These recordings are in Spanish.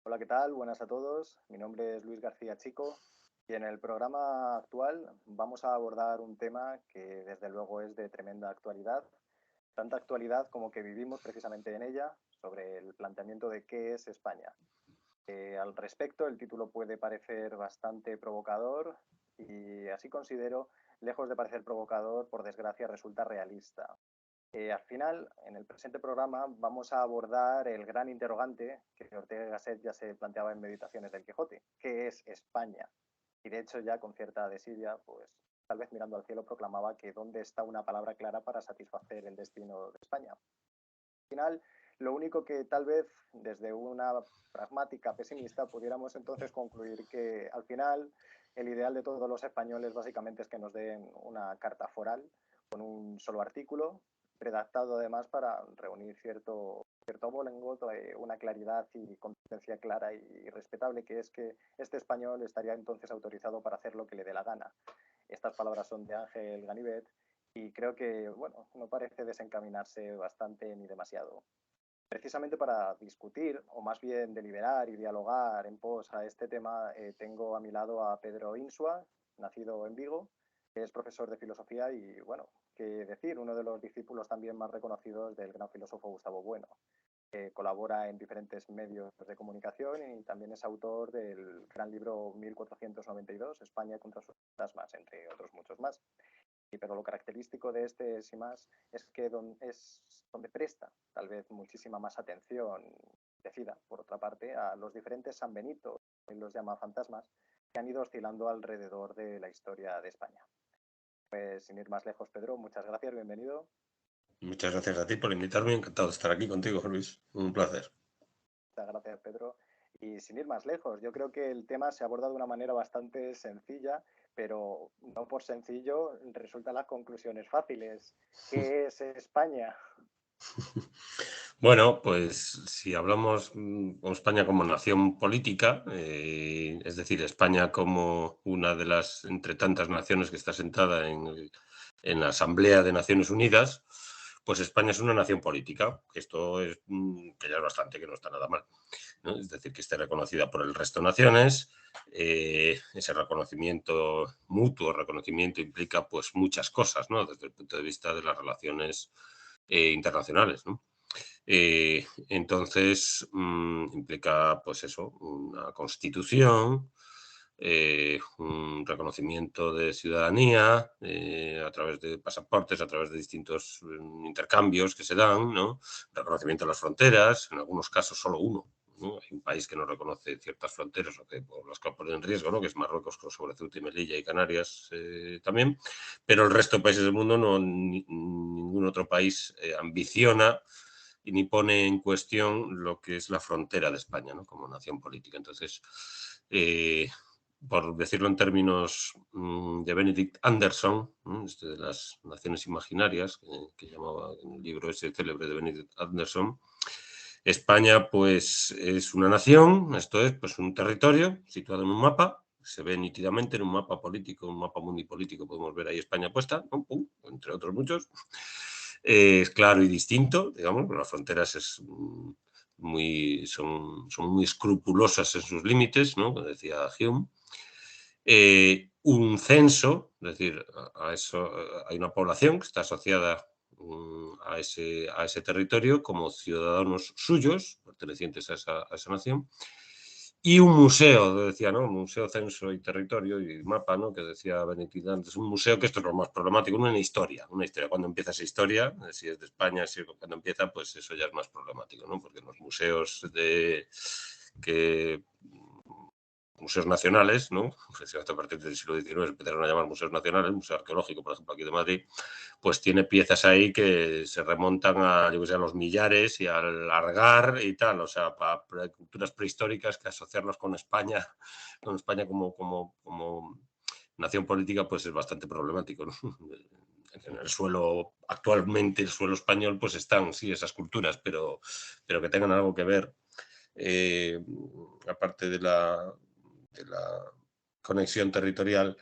Hola, ¿qué tal? Buenas a todos. Mi nombre es Luis García Chico y en el programa actual vamos a abordar un tema que desde luego es de tremenda actualidad, tanta actualidad como que vivimos precisamente en ella, sobre el planteamiento de qué es España. Al respecto, el título puede parecer bastante provocador y así considero, lejos de parecer provocador, por desgracia resulta realista. Al final, en el presente programa, vamos a abordar el gran interrogante que Ortega y Gasset ya se planteaba en Meditaciones del Quijote: ¿qué es España? Y de hecho ya con cierta desidia, pues tal vez mirando al cielo proclamaba que dónde está una palabra clara para satisfacer el destino de España. Al final, lo único que tal vez desde una pragmática pesimista pudiéramos entonces concluir que al final el ideal de todos los españoles básicamente es que nos den una carta foral con un solo artículo, redactado además para reunir cierto abolengo, una claridad y consistencia clara y respetable, que es que este español estaría entonces autorizado para hacer lo que le dé la gana. Estas palabras son de Ángel Ganivet y creo que, bueno, no parece desencaminarse bastante ni demasiado. Precisamente para discutir, o más bien deliberar y dialogar en pos a este tema, tengo a mi lado a Pedro Insua, nacido en Vigo, que es profesor de filosofía y, bueno, qué decir, uno de los discípulos también más reconocidos del gran filósofo Gustavo Bueno. Colabora en diferentes medios de comunicación y también es autor del gran libro 1492, España contra sus fantasmas, entre otros muchos más. Pero lo característico de este, sin más, es que es donde presta tal vez muchísima más atención, decida, por otra parte, a los diferentes San Benito, él los llama fantasmas, que han ido oscilando alrededor de la historia de España. Pues sin ir más lejos, Pedro, muchas gracias, bienvenido. Muchas gracias a ti por invitarme. Encantado de estar aquí contigo, Luis. Un placer. Muchas gracias, Pedro. Y sin ir más lejos, yo creo que el tema se aborda de una manera bastante sencilla, pero no por sencillo resultan las conclusiones fáciles. ¿Qué es España? Bueno, pues si hablamos con España como nación política, es decir, España como una de las entre tantas naciones que está sentada en la Asamblea de Naciones Unidas, pues España es una nación política. Esto es que ya es bastante, que no está nada mal, ¿no? Es decir, que esté reconocida por el resto de naciones. Ese reconocimiento, mutuo reconocimiento, implica pues muchas cosas, ¿no? Desde el punto de vista de las relaciones internacionales, ¿no? Entonces, implica, pues eso, una constitución, un reconocimiento de ciudadanía a través de pasaportes, a través de distintos intercambios que se dan, ¿no? Reconocimiento de las fronteras, en algunos casos solo uno, ¿no? Hay un país que no reconoce ciertas fronteras o que por las que pone en riesgo, ¿no? Que es Marruecos, sobre Ceuta y Melilla y Canarias también, pero el resto de países del mundo ningún otro país ambiciona y ni pone en cuestión lo que es la frontera de España, ¿no? Como nación política. Entonces, por decirlo en términos de Benedict Anderson, de las naciones imaginarias, que llamaba en el libro ese célebre de Benedict Anderson, España pues es una nación, esto es pues un territorio situado en un mapa, se ve nítidamente en un mapa político, un mapa mundipolítico, podemos ver ahí España puesta, ¿no? Entre otros muchos. Es claro y distinto, digamos, pero las fronteras son muy escrupulosas en sus límites, ¿no? Como decía Hume. Un censo, es decir, a eso hay una población que está asociada a ese territorio como ciudadanos suyos, pertenecientes a esa nación, y un museo, decía, ¿no? Museo, censo y territorio y mapa, ¿no? Que decía Benedict antes, un museo, que esto es lo más problemático, una historia. Cuando empieza esa historia, si es de España, cuando empieza, pues eso ya es más problemático, ¿no? Porque los museos museos nacionales, ¿no? A partir del siglo XIX se empezaron a llamar museos nacionales, el Museo Arqueológico, por ejemplo, aquí de Madrid, pues tiene piezas ahí que se remontan a, yo que sé, a los millares y al Argar y tal, o sea, para culturas prehistóricas, que asociarlos con España como nación política, pues es bastante problemático, ¿no? En el suelo, actualmente el suelo español, pues están, sí, esas culturas, pero que tengan algo que ver, aparte de la conexión territorial,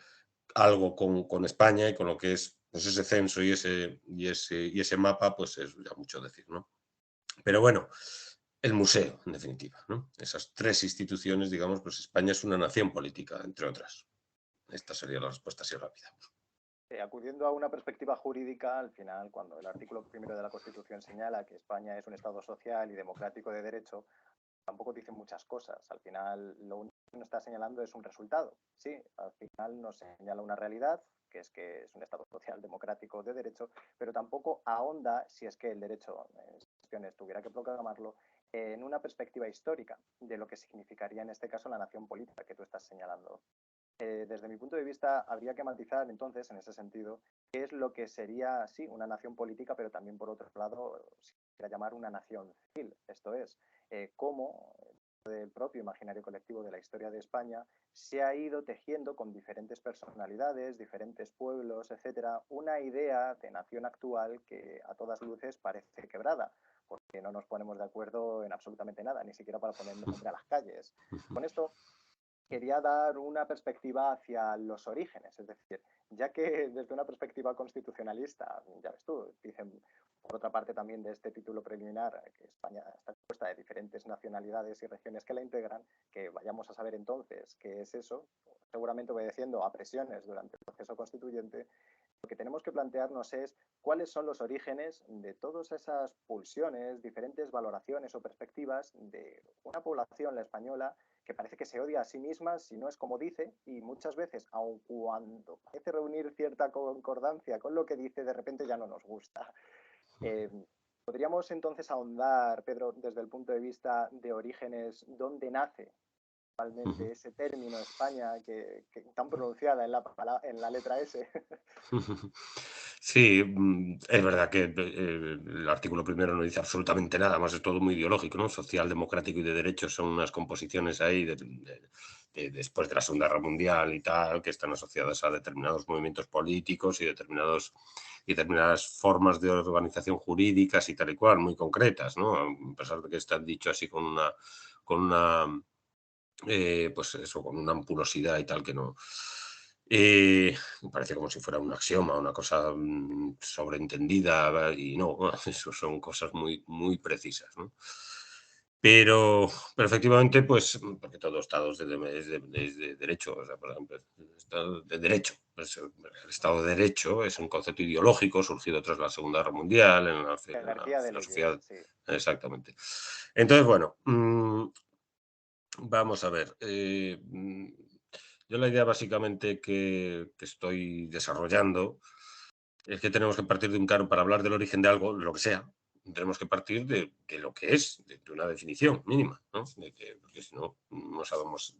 algo con España y con lo que es pues ese censo y ese mapa, pues es ya mucho decir, ¿no? Pero bueno, el museo, en definitiva, ¿no? Esas tres instituciones, digamos, pues España es una nación política, entre otras. Esta sería la respuesta así rápida. Acudiendo a una perspectiva jurídica, al final, cuando el artículo 1 de la Constitución señala que España es un Estado social y democrático de derecho, tampoco dice muchas cosas. Al final, lo único que nos está señalando es un resultado. Sí, al final nos señala una realidad, que es un Estado social, democrático, de derecho, pero tampoco ahonda, si es que el derecho en cuestiones tuviera que proclamarlo, en una perspectiva histórica de lo que significaría en este caso la nación política que tú estás señalando. Desde mi punto de vista, habría que matizar entonces, en ese sentido, qué es lo que sería, sí, una nación política, pero también, por otro lado, se quiera llamar una nación civil. Esto es, cómo el propio imaginario colectivo de la historia de España se ha ido tejiendo con diferentes personalidades, diferentes pueblos, etcétera, una idea de nación actual que a todas luces parece quebrada, porque no nos ponemos de acuerdo en absolutamente nada, ni siquiera para poner nombre a las calles. Con esto quería dar una perspectiva hacia los orígenes, es decir, ya que desde una perspectiva constitucionalista, ya ves tú, dicen por otra parte también de este título preliminar que España está compuesta de diferentes nacionalidades y regiones que la integran, que vayamos a saber entonces qué es eso, seguramente obedeciendo a presiones durante el proceso constituyente. Lo que tenemos que plantearnos es cuáles son los orígenes de todas esas pulsiones, diferentes valoraciones o perspectivas de una población, la española, que parece que se odia a sí misma si no es como dice, y muchas veces, aun cuando parece reunir cierta concordancia con lo que dice, de repente ya no nos gusta. Eh, ¿Podríamos entonces ahondar, Pedro, desde el punto de vista de orígenes, dónde nace realmente ese término España que tan pronunciada en la letra S? Sí, es verdad que el artículo primero no dice absolutamente nada, más es todo muy ideológico, ¿no? Social, democrático y de derechos son unas composiciones ahí después de la Segunda Guerra Mundial y tal, que están asociadas a determinados movimientos políticos y determinadas formas de organización jurídicas y tal y cual, muy concretas, ¿no? A pesar de que está dicho así con una pues eso, con una ampulosidad y tal que no. Me parece como si fuera un axioma, una cosa sobreentendida y no, eso son cosas muy, muy precisas, ¿no? Pero efectivamente, pues, porque todo Estado es de derecho, o sea, por ejemplo, el Estado de derecho. Pues, el Estado de Derecho es un concepto ideológico surgido tras la Segunda Guerra Mundial, en la Jerarquía de leyes, filosofía, sí. exactamente. Entonces, bueno, vamos a ver. Yo la idea básicamente que estoy desarrollando es que tenemos que partir de un claro para hablar del origen de algo, lo que sea. Tenemos que partir de lo que es, de una definición mínima, ¿no? Porque si no, no sabemos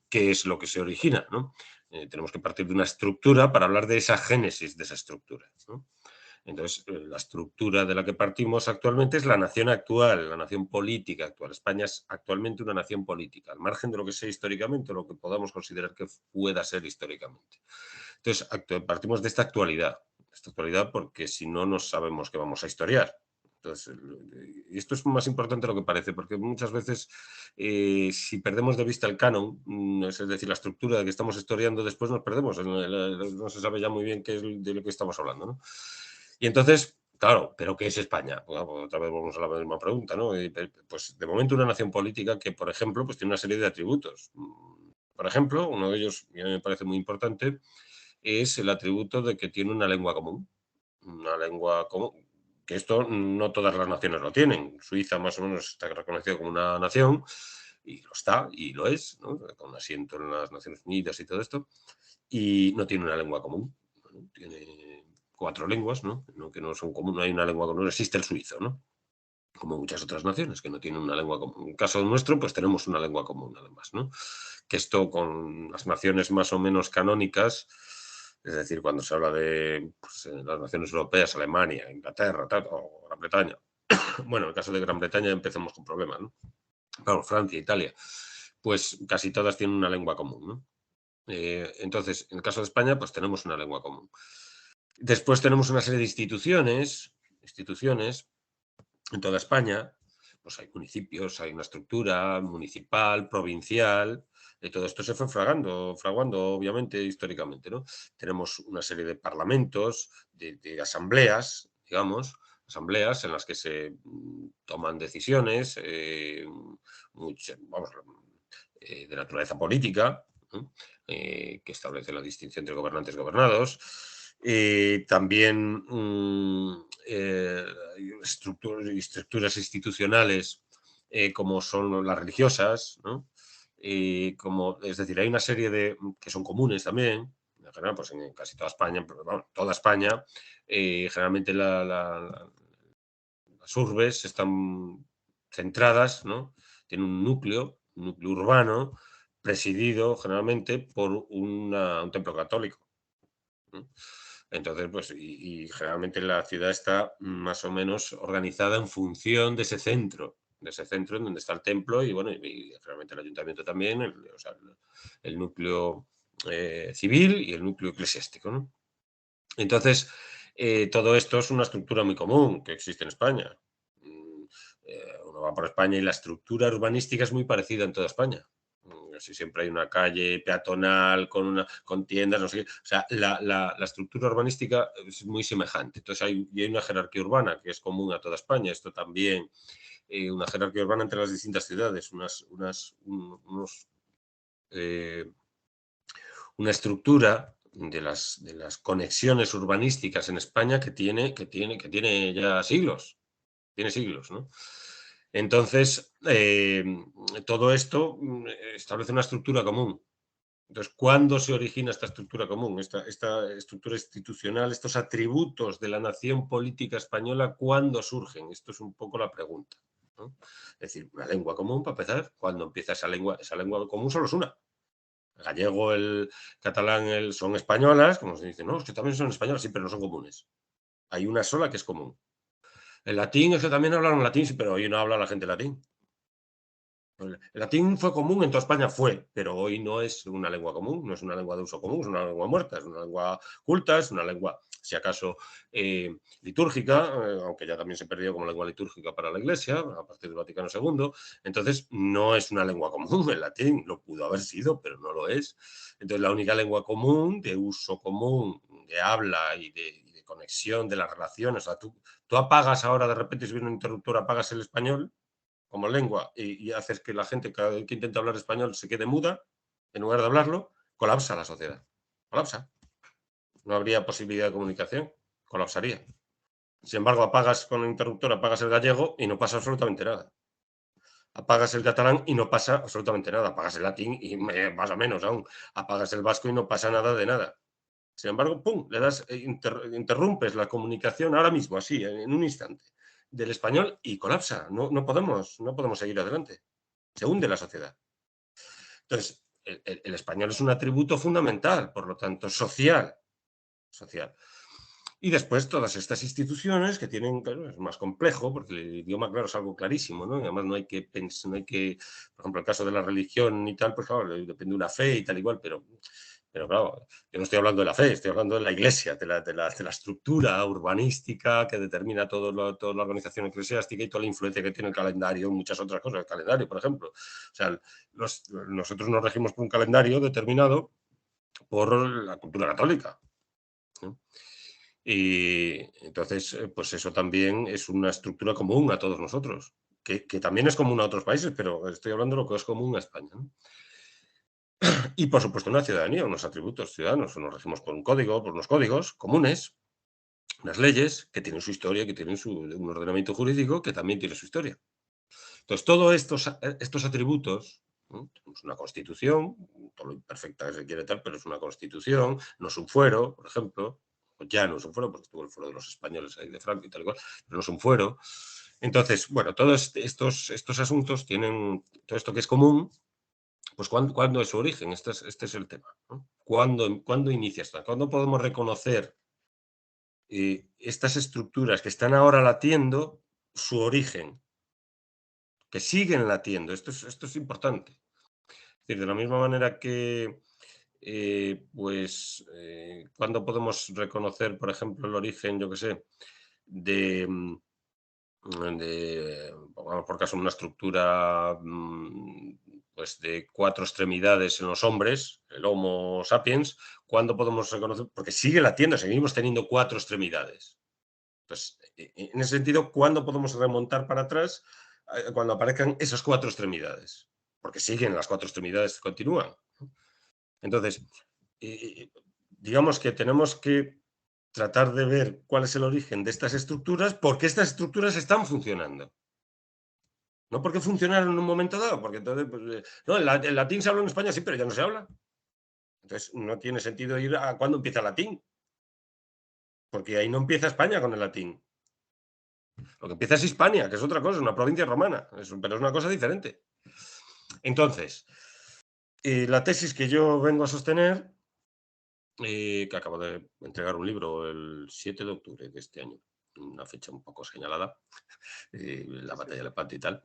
qué es lo que se origina, ¿no? Tenemos que partir de una estructura para hablar de esa génesis de esa estructura, ¿no? Entonces, la estructura de la que partimos actualmente es la nación actual, la nación política actual. España es actualmente una nación política, al margen de lo que sea históricamente o lo que podamos considerar que pueda ser históricamente. Entonces, partimos de esta actualidad porque si no, no sabemos qué vamos a historiar. Entonces, y esto es más importante de lo que parece, porque muchas veces, si perdemos de vista el canon, es decir, la estructura de que estamos historiando, después nos perdemos, no se sabe ya muy bien qué es de lo que estamos hablando, ¿no? Y entonces, claro, ¿pero qué es España? Bueno, pues otra vez vamos a la misma pregunta, ¿no? Pues de momento una nación política que, por ejemplo, pues tiene una serie de atributos. Por ejemplo, uno de ellos, y a mí me parece muy importante, es el atributo de que tiene una lengua común. Una lengua común, que esto no todas las naciones lo tienen. Suiza más o menos está reconocido como una nación, y lo está, y lo es, ¿no? Con asiento en las Naciones Unidas y todo esto, y no tiene una lengua común. Bueno, tiene cuatro lenguas, ¿no? Que no son comunes, no hay una lengua común, no existe el suizo, ¿no? Como muchas otras naciones que no tienen una lengua común. En el caso nuestro, pues tenemos una lengua común, además, ¿no? Que esto con las naciones más o menos canónicas, es decir, cuando se habla de pues, las naciones europeas, Alemania, Inglaterra, tal, o Gran Bretaña. Bueno, en el caso de Gran Bretaña empezamos con problemas, ¿no? Claro, Francia, Italia, pues casi todas tienen una lengua común, ¿no? Entonces, en el caso de España, pues tenemos una lengua común. Después tenemos una serie de instituciones en toda España, pues hay municipios, hay una estructura municipal, provincial, y todo esto se fue fraguando obviamente, históricamente, ¿no? Tenemos una serie de parlamentos, de asambleas, digamos, asambleas en las que se toman decisiones de naturaleza política, que establece la distinción entre gobernantes y gobernados. También hay estructuras institucionales como son las religiosas, ¿no? Es decir, hay una serie de que son comunes también, en general, pues en casi toda España, pero, bueno, toda España, generalmente las urbes están centradas, ¿no? Tienen un núcleo urbano, presidido generalmente por un templo católico, ¿no? Entonces, pues, y generalmente la ciudad está más o menos organizada en función de ese centro en donde está el templo y, bueno, y generalmente el ayuntamiento también, o sea, el núcleo civil y el núcleo eclesiástico, ¿no? Entonces, todo esto es una estructura muy común que existe en España. Uno va por España y la estructura urbanística es muy parecida en toda España. Así siempre hay una calle peatonal con tiendas, no sé qué. O sea, la estructura urbanística es muy semejante. Entonces hay una jerarquía urbana que es común a toda España. Esto también, una jerarquía urbana entre las distintas ciudades, eh, una estructura de las conexiones urbanísticas en España que tiene ya siglos. Tiene siglos, ¿no? Entonces, todo esto establece una estructura común. Entonces, ¿cuándo se origina esta estructura común, esta estructura institucional, estos atributos de la nación política española, cuándo surgen? Esto es un poco la pregunta, ¿no? Es decir, una lengua común, para empezar, ¿cuándo empieza esa lengua? Esa lengua común solo es una. El gallego, el catalán, son españolas, como se dice, no, es que también son españolas, sí, pero no son comunes. Hay una sola que es común. El latín es que también hablan latín, sí, pero hoy no habla la gente latín. El latín fue común en toda España, pero hoy no es una lengua común, no es una lengua de uso común, es una lengua muerta, es una lengua culta, es una lengua, si acaso, litúrgica, aunque ya también se perdió como lengua litúrgica para la Iglesia a partir del Vaticano II. Entonces, no es una lengua común el latín, lo pudo haber sido, pero no lo es. Entonces, la única lengua común, de uso común, de habla y de conexión de las relaciones, o sea, tú apagas ahora, de repente, si viene un interruptor, apagas el español como lengua y haces que la gente, cada vez que intenta hablar español, se quede muda, en lugar de hablarlo, colapsa la sociedad. Colapsa. No habría posibilidad de comunicación. Colapsaría. Sin embargo, apagas con el interruptor, apagas el gallego y no pasa absolutamente nada. Apagas el catalán y no pasa absolutamente nada. Apagas el latín y más o menos aún. Apagas el vasco y no pasa nada de nada. Sin embargo, ¡pum!, le das, interrumpes la comunicación ahora mismo, así, en un instante, del español y colapsa. No podemos seguir adelante. Se hunde la sociedad. Entonces, el español es un atributo fundamental, por lo tanto, social. Y después todas estas instituciones que tienen, claro, es más complejo, porque el idioma, claro, es algo clarísimo, ¿no? Y además no hay que pensar, por ejemplo, el caso de la religión y tal, pues claro, depende de una fe y tal igual, pero claro, yo no estoy hablando de la fe, estoy hablando de la iglesia, de la estructura urbanística que determina toda la organización eclesiástica y toda la influencia que tiene el calendario y muchas otras cosas, el calendario, por ejemplo. O sea, nosotros nos regimos por un calendario determinado por la cultura católica, ¿no? Y entonces, pues eso también es una estructura común a todos nosotros, que también es común a otros países, pero estoy hablando de lo que es común a España, ¿no? Y, por supuesto, una ciudadanía, unos atributos ciudadanos. Nos regimos por un código, por unos códigos comunes, unas leyes que tienen su historia, que tienen un ordenamiento jurídico que también tiene su historia. Entonces, todos estos atributos, ¿no? Tenemos una constitución, por lo imperfecta que se quiere tal, pero es una constitución, no es un fuero, por ejemplo, ya no es un fuero, porque estuvo el fuero de los españoles ahí de Franco y tal y cual, pero no es un fuero. Entonces, bueno, todos estos asuntos tienen, todo esto que es común, pues ¿cuándo es su origen? Este es el tema, ¿no? ¿Cuándo inicia esto? ¿Cuándo podemos reconocer estas estructuras que están ahora latiendo su origen? Que siguen latiendo. Esto es importante. Es decir, de la misma manera que, ¿cuándo podemos reconocer, por ejemplo, el origen, yo qué sé, de, pongamos por caso, una estructura pues de 4 extremidades en los hombres, el Homo sapiens? ¿Cuándo podemos reconocer? Porque sigue latiendo, seguimos teniendo 4 extremidades. Pues, en ese sentido, ¿cuándo podemos remontar para atrás? Cuando aparezcan esas 4 extremidades, porque siguen, las 4 extremidades continúan. Entonces, digamos que tenemos que tratar de ver cuál es el origen de estas estructuras, porque estas estructuras están funcionando. No porque funcionaron en un momento dado, porque entonces, pues, no, el latín se habla en España, sí, pero ya no se habla. Entonces, no tiene sentido ir a cuándo empieza el latín, porque ahí no empieza España con el latín. Lo que empieza es Hispania, que es otra cosa, es una provincia romana, pero es una cosa diferente. Entonces, la tesis que yo vengo a sostener, que acabo de entregar un libro el 7 de octubre de este año, una fecha un poco señalada, la batalla de Lepanto y tal.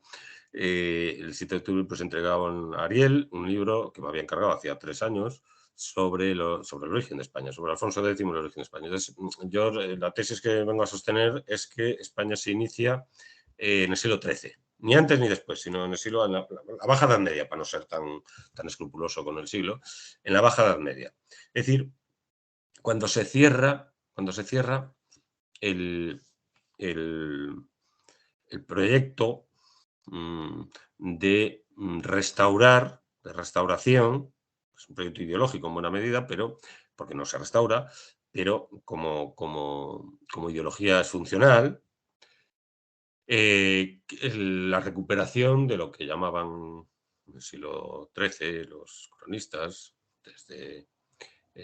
El 7 de octubre pues entregaba a Ariel un libro que me había encargado hacía 3 años sobre el origen de España, sobre Alfonso X y el origen de España. Entonces, yo la tesis que vengo a sostener es que España se inicia en el siglo XIII, ni antes ni después, sino en el siglo, en la Baja Edad Media, para no ser tan escrupuloso con el siglo, en la Baja Edad Media. Es decir, cuando se cierra el, el proyecto de restauración, es un proyecto ideológico en buena medida, pero porque no se restaura, pero como ideología es funcional, la recuperación de lo que llamaban en el siglo XIII los cronistas, desde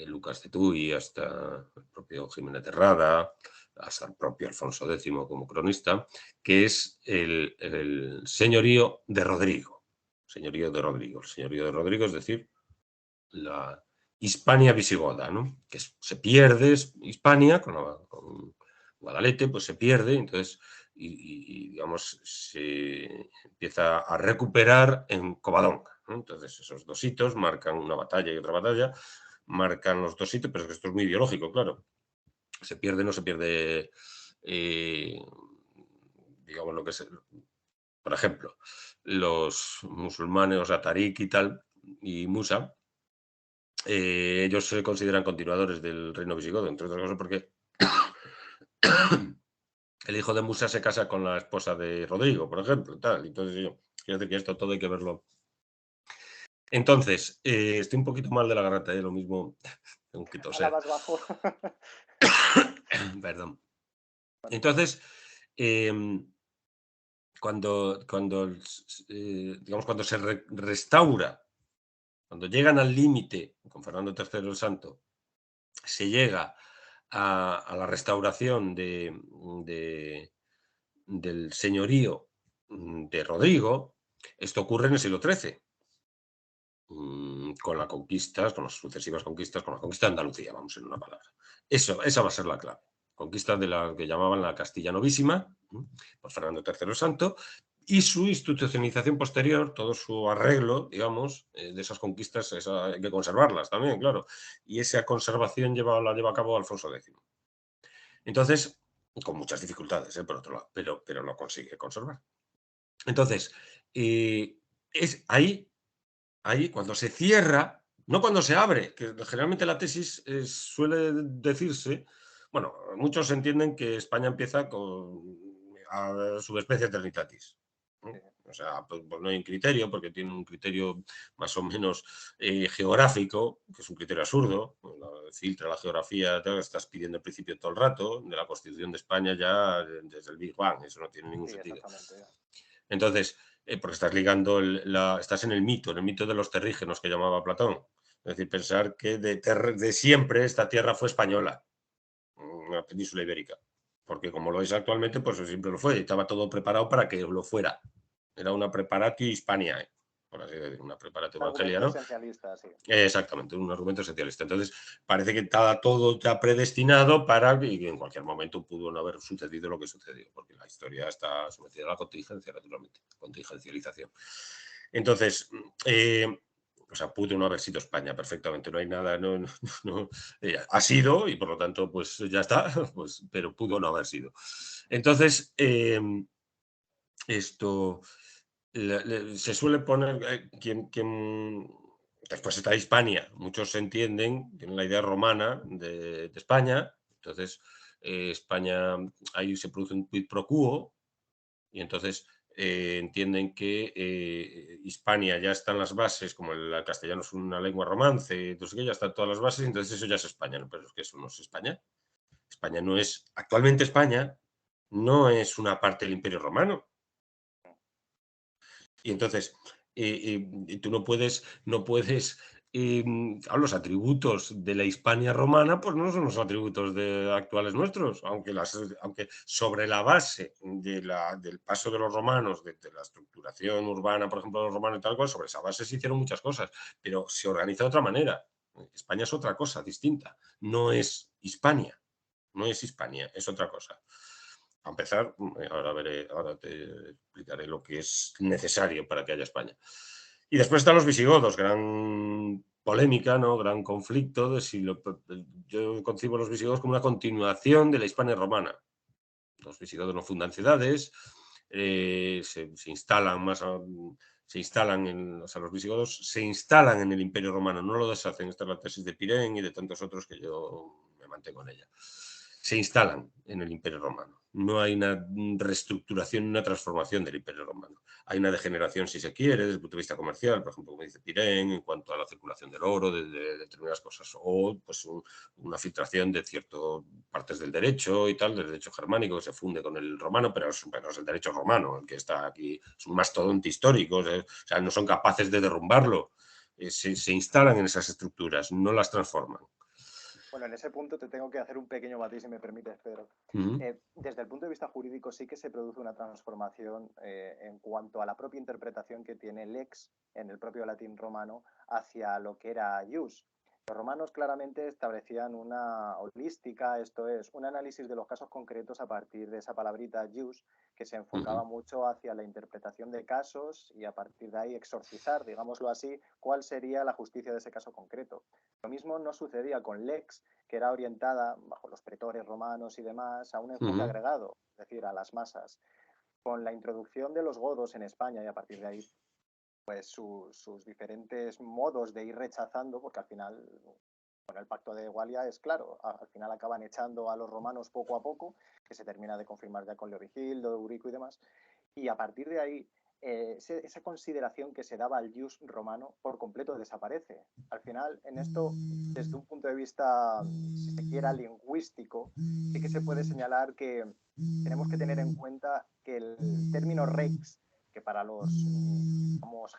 Lucas de Tuy hasta el propio Jiménez de Rada, hasta el propio Alfonso X como cronista, que es el señorío de Rodrigo. Señorío de Rodrigo. El señorío de Rodrigo, es decir, la Hispania visigoda, ¿no? Que se pierde Hispania con Guadalete, pues se pierde, entonces, y digamos, se empieza a recuperar en Covadonga, ¿no? Entonces, esos dos hitos marcan una batalla y otra batalla, marcan los dos hitos, pero es que esto es muy ideológico, claro. Se pierde, no se pierde, digamos, lo que es, por ejemplo, los musulmanes, o sea, Tarik y tal, y Musa, ellos se consideran continuadores del reino visigodo, entre otras cosas porque el hijo de Musa se casa con la esposa de Rodrigo, por ejemplo, tal. Entonces, yo quiero decir que esto todo hay que verlo. Entonces, estoy un poquito mal de la garganta, lo mismo, tengo que toser. Más bajo. Perdón. Entonces, cuando se restaura, cuando llegan al límite, con Fernando III el Santo, se llega a la restauración del señorío de Rodrigo. Esto ocurre en el siglo XIII, con las conquistas, con las sucesivas conquistas, con la conquista de Andalucía, vamos, en una palabra. Esa va a ser la clave. Conquista de la que llamaban la Castilla Novísima, por Fernando III el Santo, y su institucionalización posterior, todo su arreglo, digamos, de esas conquistas, hay que conservarlas también, claro. Y esa conservación la lleva a cabo Alfonso X. Entonces, con muchas dificultades, por otro lado, pero lo consigue conservar. Entonces, es ahí cuando se cierra, no cuando se abre, que generalmente la tesis suele decirse, bueno, muchos entienden que España empieza con a subespecie eternitatis. O sea, pues no hay un criterio, porque tiene un criterio más o menos geográfico, que es un criterio absurdo. Filtra la geografía, estás pidiendo el principio todo el rato, de la Constitución de España ya desde el Big Bang, eso no tiene ningún sentido. Entonces, porque estás ligando, estás en el mito de los terrígenos que llamaba Platón. Es decir, pensar que de siempre esta tierra fue española, una península ibérica. Porque como lo es actualmente, pues siempre lo fue. Estaba todo preparado para que lo fuera. Era una preparatio Hispania, por así decirlo, una preparatio evangeliana. Esencialista, sí. Exactamente, un argumento esencialista. Entonces, parece que estaba todo ya predestinado para que en cualquier momento pudo no haber sucedido lo que sucedió, porque la historia está sometida a la contingencia, naturalmente, contingencialización. Entonces, o sea, pudo no haber sido España perfectamente, no hay nada, ha sido y por lo tanto, pues ya está, pues, pero pudo no haber sido. Entonces, esto se suele poner después está Hispania. Muchos entienden, tienen la idea romana de España, entonces España, ahí se produce un quid pro quo, y entonces entienden que Hispania ya está en las bases, como el castellano es una lengua romance, entonces que ya están todas las bases, entonces eso ya es España, ¿no? Pero es que eso no es España. España no es, actualmente España no es una parte del Imperio Romano. Y entonces, tú no puedes, los atributos de la Hispania romana, pues no son los atributos actuales nuestros, aunque sobre la base del paso de los romanos, de la estructuración urbana, por ejemplo, de los romanos y tal cual, sobre esa base se hicieron muchas cosas, pero se organiza de otra manera. España es otra cosa, distinta. No es Hispania, no es Hispania, es otra cosa. A empezar, ahora te explicaré lo que es necesario para que haya España. Y después están los visigodos, gran polémica, ¿no? Gran conflicto de si yo concibo a los visigodos como una continuación de la Hispania romana. Los visigodos no fundan ciudades, se instalan o sea, los visigodos se instalan en el Imperio Romano, no lo deshacen. Esta es la tesis de Pirén y de tantos otros que yo me mantengo en ella. Se instalan en el Imperio Romano. No hay una reestructuración, una transformación del Imperio Romano. Hay una degeneración, si se quiere, desde el punto de vista comercial, por ejemplo, como dice Pirén, en cuanto a la circulación del oro, de determinadas cosas, o pues una filtración de ciertas partes del derecho y tal, del derecho germánico que se funde con el romano, pero es el derecho romano el que está aquí, es un mastodonte histórico, o sea, no son capaces de derrumbarlo, se instalan en esas estructuras, no las transforman. Bueno, en ese punto te tengo que hacer un pequeño matiz, si me permites, Pedro. Desde el punto de vista jurídico sí que se produce una transformación en cuanto a la propia interpretación que tiene lex en el propio latín romano hacia lo que era ius. Los romanos claramente establecían una holística, esto es, un análisis de los casos concretos a partir de esa palabrita ius, que se enfocaba mucho hacia la interpretación de casos y a partir de ahí exorcizar, digámoslo así, cuál sería la justicia de ese caso concreto. Lo mismo no sucedía con lex, que era orientada, bajo los pretores romanos y demás, a un enfoque agregado, es decir, a las masas. Con la introducción de los godos en España y a partir de ahí, pues sus diferentes modos de ir rechazando, porque al final, con el pacto de Gualia es claro, al final acaban echando a los romanos poco a poco, que se termina de confirmar ya con Leovigildo, Eurico y demás, y a partir de ahí esa consideración que se daba al ius romano por completo desaparece. Al final, en esto, desde un punto de vista, si se quiera, lingüístico, sí que se puede señalar que tenemos que tener en cuenta que el término rex, que para los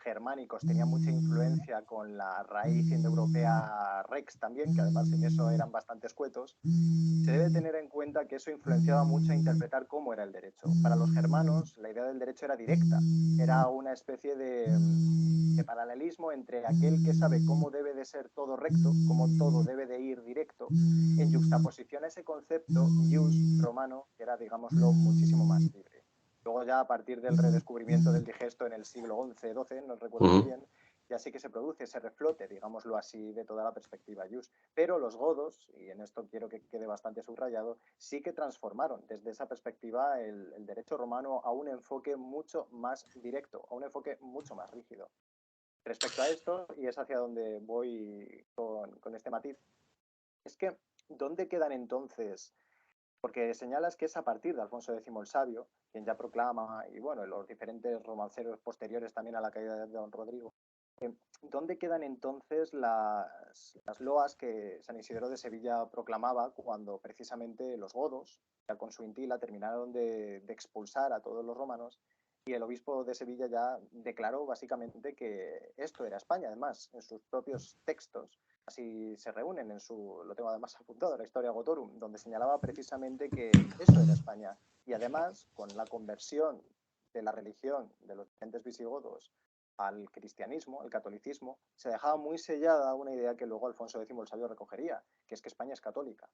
germánicos tenía mucha influencia con la raíz indoeuropea rex también, que además en eso eran bastante escuetos, se debe tener en cuenta que eso influenciaba mucho a interpretar cómo era el derecho. Para los germanos, la idea del derecho era directa, era una especie de paralelismo entre aquel que sabe cómo debe de ser todo recto, cómo todo debe de ir directo, en yuxtaposición a ese concepto ius romano, que era, digámoslo, muchísimo más libre. Luego ya a partir del redescubrimiento del digesto en el siglo XI-XII, no recuerdo muy bien, ya sí que se produce ese reflote, digámoslo así, de toda la perspectiva ius. Pero los godos, y en esto quiero que quede bastante subrayado, sí que transformaron desde esa perspectiva el derecho romano a un enfoque mucho más directo, a un enfoque mucho más rígido. Respecto a esto, y es hacia donde voy con este matiz, es que ¿dónde quedan entonces? Porque señalas que es a partir de Alfonso X el Sabio, quien ya proclama, y bueno, los diferentes romanceros posteriores también a la caída de don Rodrigo, ¿dónde quedan entonces las loas que San Isidro de Sevilla proclamaba cuando precisamente los godos, ya con su intila, terminaron de expulsar a todos los romanos y el obispo de Sevilla ya declaró básicamente que esto era España? Además, en sus propios textos, así se reúnen lo tengo además apuntado, la Historia Gotorum, donde señalaba precisamente que eso era España. Y además, con la conversión de la religión de los diferentes visigodos al cristianismo, al catolicismo, se dejaba muy sellada una idea que luego Alfonso X el Sabio recogería, que es que España es católica.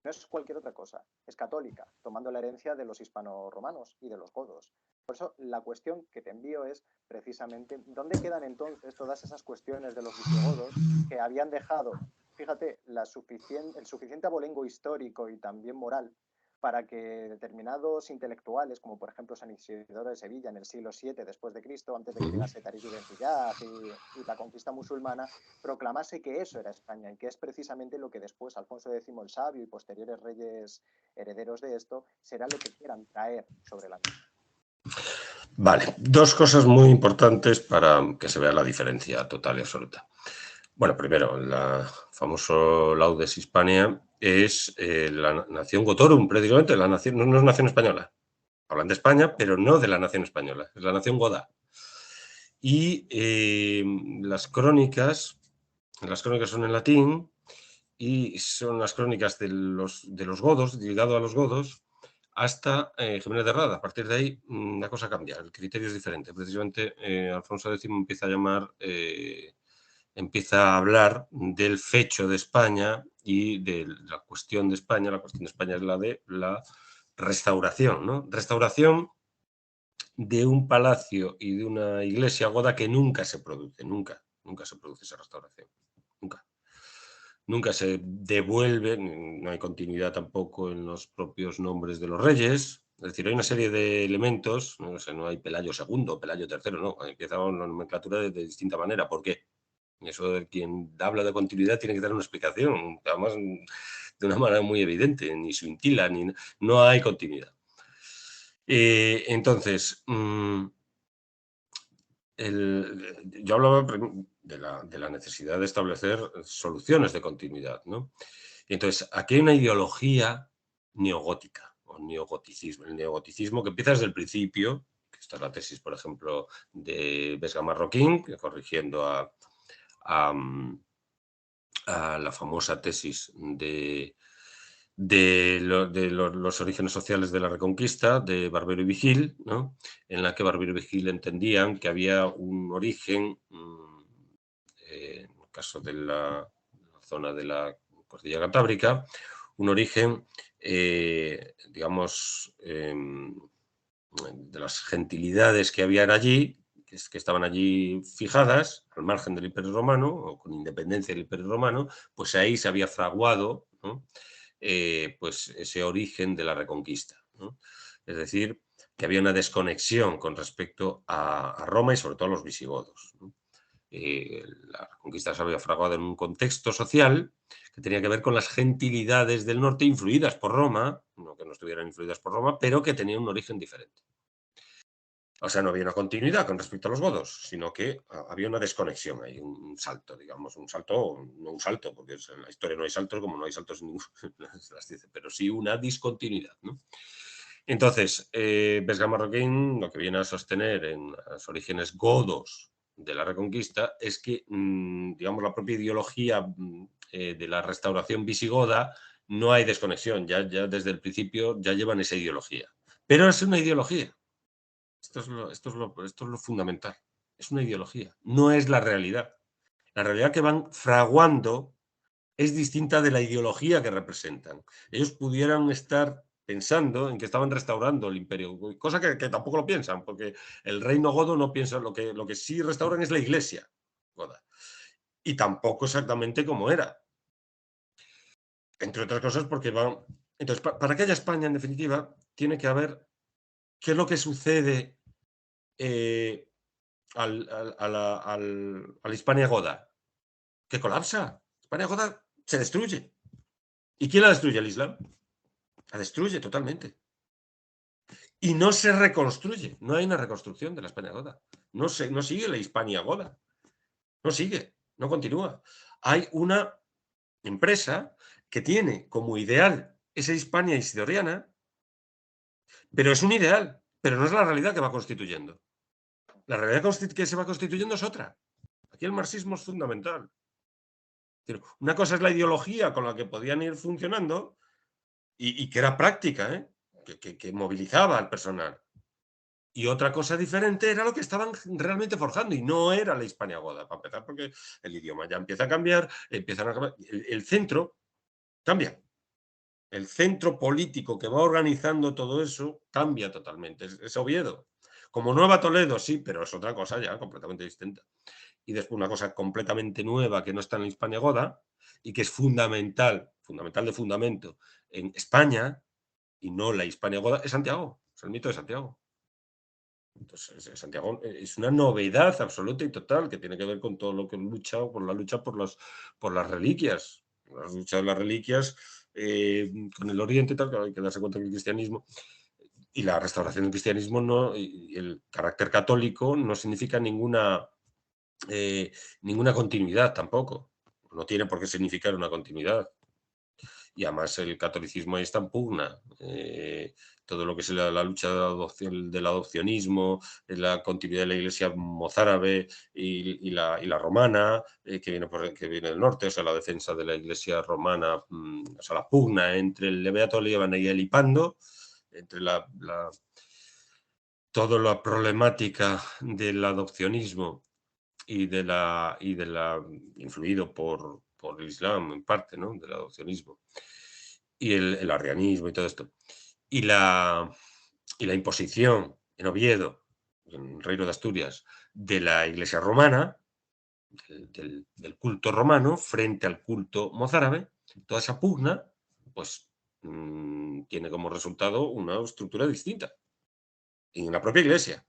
No es cualquier otra cosa, es católica, tomando la herencia de los hispano-romanos y de los godos. Por eso la cuestión que te envío es precisamente dónde quedan entonces todas esas cuestiones de los visigodos que habían dejado, fíjate, el suficiente abolengo histórico y también moral para que determinados intelectuales, como por ejemplo San Isidoro de Sevilla en el siglo VII después de Cristo, antes de que llegase Tariq ibn Ziyad y la conquista musulmana, proclamase que eso era España y que es precisamente lo que después Alfonso X el Sabio y posteriores reyes herederos de esto será lo que quieran traer sobre la misma. Vale, dos cosas muy importantes para que se vea la diferencia total y absoluta. Bueno, primero, el famoso Laudes Hispania es la nación Gotorum, precisamente, la nación, no es nación española. Hablan de España, pero no de la nación española, es la nación goda. Y las crónicas son en latín y son las crónicas de los godos, llegado a los godos, hasta Jiménez de Rada. A partir de ahí la cosa cambia, el criterio es diferente. Precisamente Alfonso X empieza a hablar del fecho de España y de la cuestión de España. La cuestión de España es la de la restauración, ¿no? Restauración de un palacio y de una iglesia goda que nunca se produce, nunca se produce esa restauración, nunca. Nunca se devuelve, no hay continuidad tampoco en los propios nombres de los reyes. Es decir, hay una serie de elementos, no sé, no hay Pelayo II, Pelayo III, no, empieza una nomenclatura de distinta manera. ¿Por qué? Eso de quien habla de continuidad tiene que dar una explicación, además de una manera muy evidente, ni Suintila, ni no hay continuidad. Entonces, yo hablaba de la necesidad de establecer soluciones de continuidad, ¿no? Entonces, aquí hay una ideología neogótica o neogoticismo. El neogoticismo que empieza desde el principio, que esta es la tesis, por ejemplo, de Vesga Marroquín, que corrigiendo a la famosa tesis de los orígenes sociales de la Reconquista, de Barbero y Vigil, ¿no? En la que Barbero y Vigil entendían que había un origen, en el caso de la zona de la cordillera Cantábrica, un origen, digamos, de las gentilidades que habían allí, que estaban allí fijadas al margen del Imperio Romano o con independencia del Imperio Romano, pues ahí se había fraguado, ¿no? Pues ese origen de la Reconquista, ¿no? Es decir, que había una desconexión con respecto a Roma y sobre todo a los visigodos, ¿no? La Reconquista se había fraguado en un contexto social que tenía que ver con las gentilidades del norte influidas por Roma, no que no estuvieran influidas por Roma, pero que tenían un origen diferente. O sea, no había una continuidad con respecto a los godos, sino que había una desconexión, hay un salto, digamos, un salto, no un salto, porque en la historia no hay saltos, como no hay saltos en ningún, pero sí una discontinuidad, ¿no? Entonces, Vesga Marroquín lo que viene a sostener en los orígenes godos de la Reconquista es que, digamos, la propia ideología de la restauración visigoda no hay desconexión, ya desde el principio ya llevan esa ideología. Pero es una ideología. Esto es lo fundamental. Es una ideología, no es la realidad. La realidad que van fraguando es distinta de la ideología que representan. Ellos pudieran estar pensando en que estaban restaurando el imperio, cosa que tampoco lo piensan, porque el reino godo no piensa, lo que sí restauran es la iglesia goda. Y tampoco exactamente como era. Entre otras cosas porque van... Entonces, para que haya España, en definitiva, tiene que haber qué es lo que sucede a la Hispania goda, que colapsa. Hispania goda se destruye. ¿Y quién la destruye? El Islam. La destruye totalmente. Y no se reconstruye. No hay una reconstrucción de la Hispania goda. No sigue la Hispania goda. No sigue. No continúa. Hay una empresa que tiene como ideal esa Hispania isidoriana, pero es un ideal, pero no es la realidad que va constituyendo. La realidad que se va constituyendo es otra. Aquí el marxismo es fundamental. Una cosa es la ideología con la que podían ir funcionando y que era práctica, ¿eh? que movilizaba al personal. Y otra cosa diferente era lo que estaban realmente forjando y no era la Hispania goda, para empezar, porque el idioma ya empieza a cambiar, el centro cambia. El centro político que va organizando todo eso cambia totalmente. Es Oviedo. Como Nueva Toledo, sí, pero es otra cosa ya completamente distinta. Y después una cosa completamente nueva que no está en la Hispania goda y que es fundamental de fundamento en España, y no la Hispania goda, es Santiago, es el mito de Santiago. Entonces, Santiago es una novedad absoluta y total que tiene que ver con todo lo que lucha, por la lucha por las reliquias, la lucha de las reliquias con el Oriente, tal, que hay que darse cuenta que el cristianismo y la restauración del cristianismo no, y el carácter católico no significa ninguna continuidad tampoco. No tiene por qué significar una continuidad. Y además el catolicismo ahí está en pugna. Todo lo que es la lucha del adopcionismo, la continuidad de la iglesia mozárabe y la romana, que viene del norte, o sea, la defensa de la iglesia romana, o sea, la pugna entre el Beato Líbano y el Hipando, entre toda la problemática del adopcionismo y de la influido por el Islam en parte, ¿no? Del adopcionismo y el arrianismo y todo esto. Y la imposición en Oviedo, en el Reino de Asturias, de la Iglesia romana, del culto romano frente al culto mozárabe, toda esa pugna, pues tiene como resultado una estructura distinta en la propia Iglesia,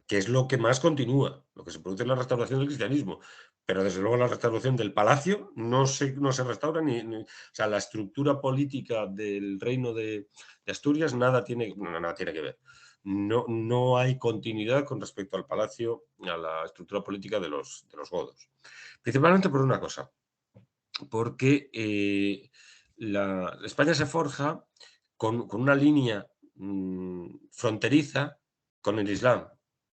que es lo que más continúa, lo que se produce en la restauración del cristianismo. Pero desde luego la restauración del palacio no se restaura o sea, la estructura política del reino de Asturias nada tiene que ver. No hay continuidad con respecto al palacio, a la estructura política de los godos. Principalmente por una cosa, porque España se forja con una línea fronteriza con el Islam,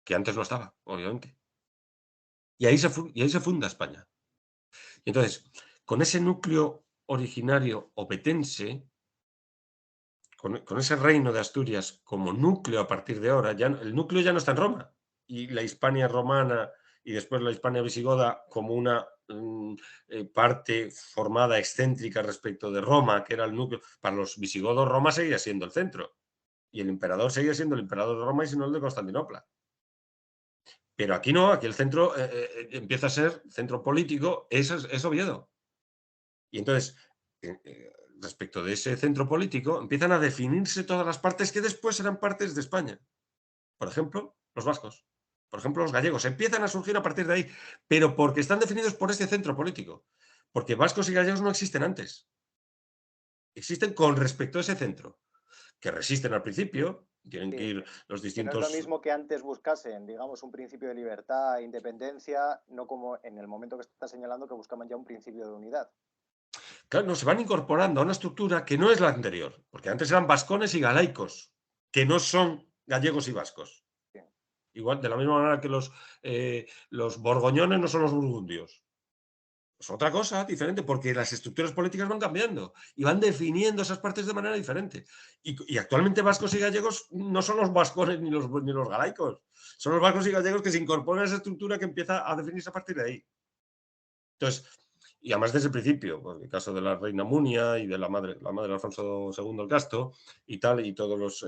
que antes no estaba, obviamente. Y ahí se funda España. Y entonces, con ese núcleo originario obetense, con ese reino de Asturias como núcleo a partir de ahora, el núcleo ya no está en Roma. Y la Hispania romana y después la Hispania visigoda como una parte formada excéntrica respecto de Roma, que era el núcleo. Para los visigodos, Roma seguía siendo el centro. Y el emperador seguía siendo el emperador de Roma y si no el de Constantinopla. Pero aquí no, aquí el centro empieza a ser centro político, es Oviedo. Y entonces, respecto de ese centro político, empiezan a definirse todas las partes que después serán partes de España. Por ejemplo, los vascos. Por ejemplo, los gallegos. Empiezan a surgir a partir de ahí, pero porque están definidos por este centro político. Porque vascos y gallegos no existen antes. Existen con respecto a ese centro, que resisten al principio, tienen que ir los que no es lo distintos... mismo que antes buscasen, digamos, un principio de libertad, independencia, no como en el momento que está señalando que buscaban ya un principio de unidad. Claro, no, se van incorporando a una estructura que no es la anterior, porque antes eran vascones y galaicos, que no son gallegos y vascos. Sí. Igual, de la misma manera que los borgoñones no son los burgundios. Es otra cosa diferente, porque las estructuras políticas van cambiando y van definiendo esas partes de manera diferente. Y actualmente vascos y gallegos no son los vascones ni los galaicos, son los vascos y gallegos que se incorporan a esa estructura que empieza a definirse a partir de ahí. Entonces, y además desde el principio, pues, el caso de la reina Munia y de la madre de Alfonso II el Casto y tal, y todos los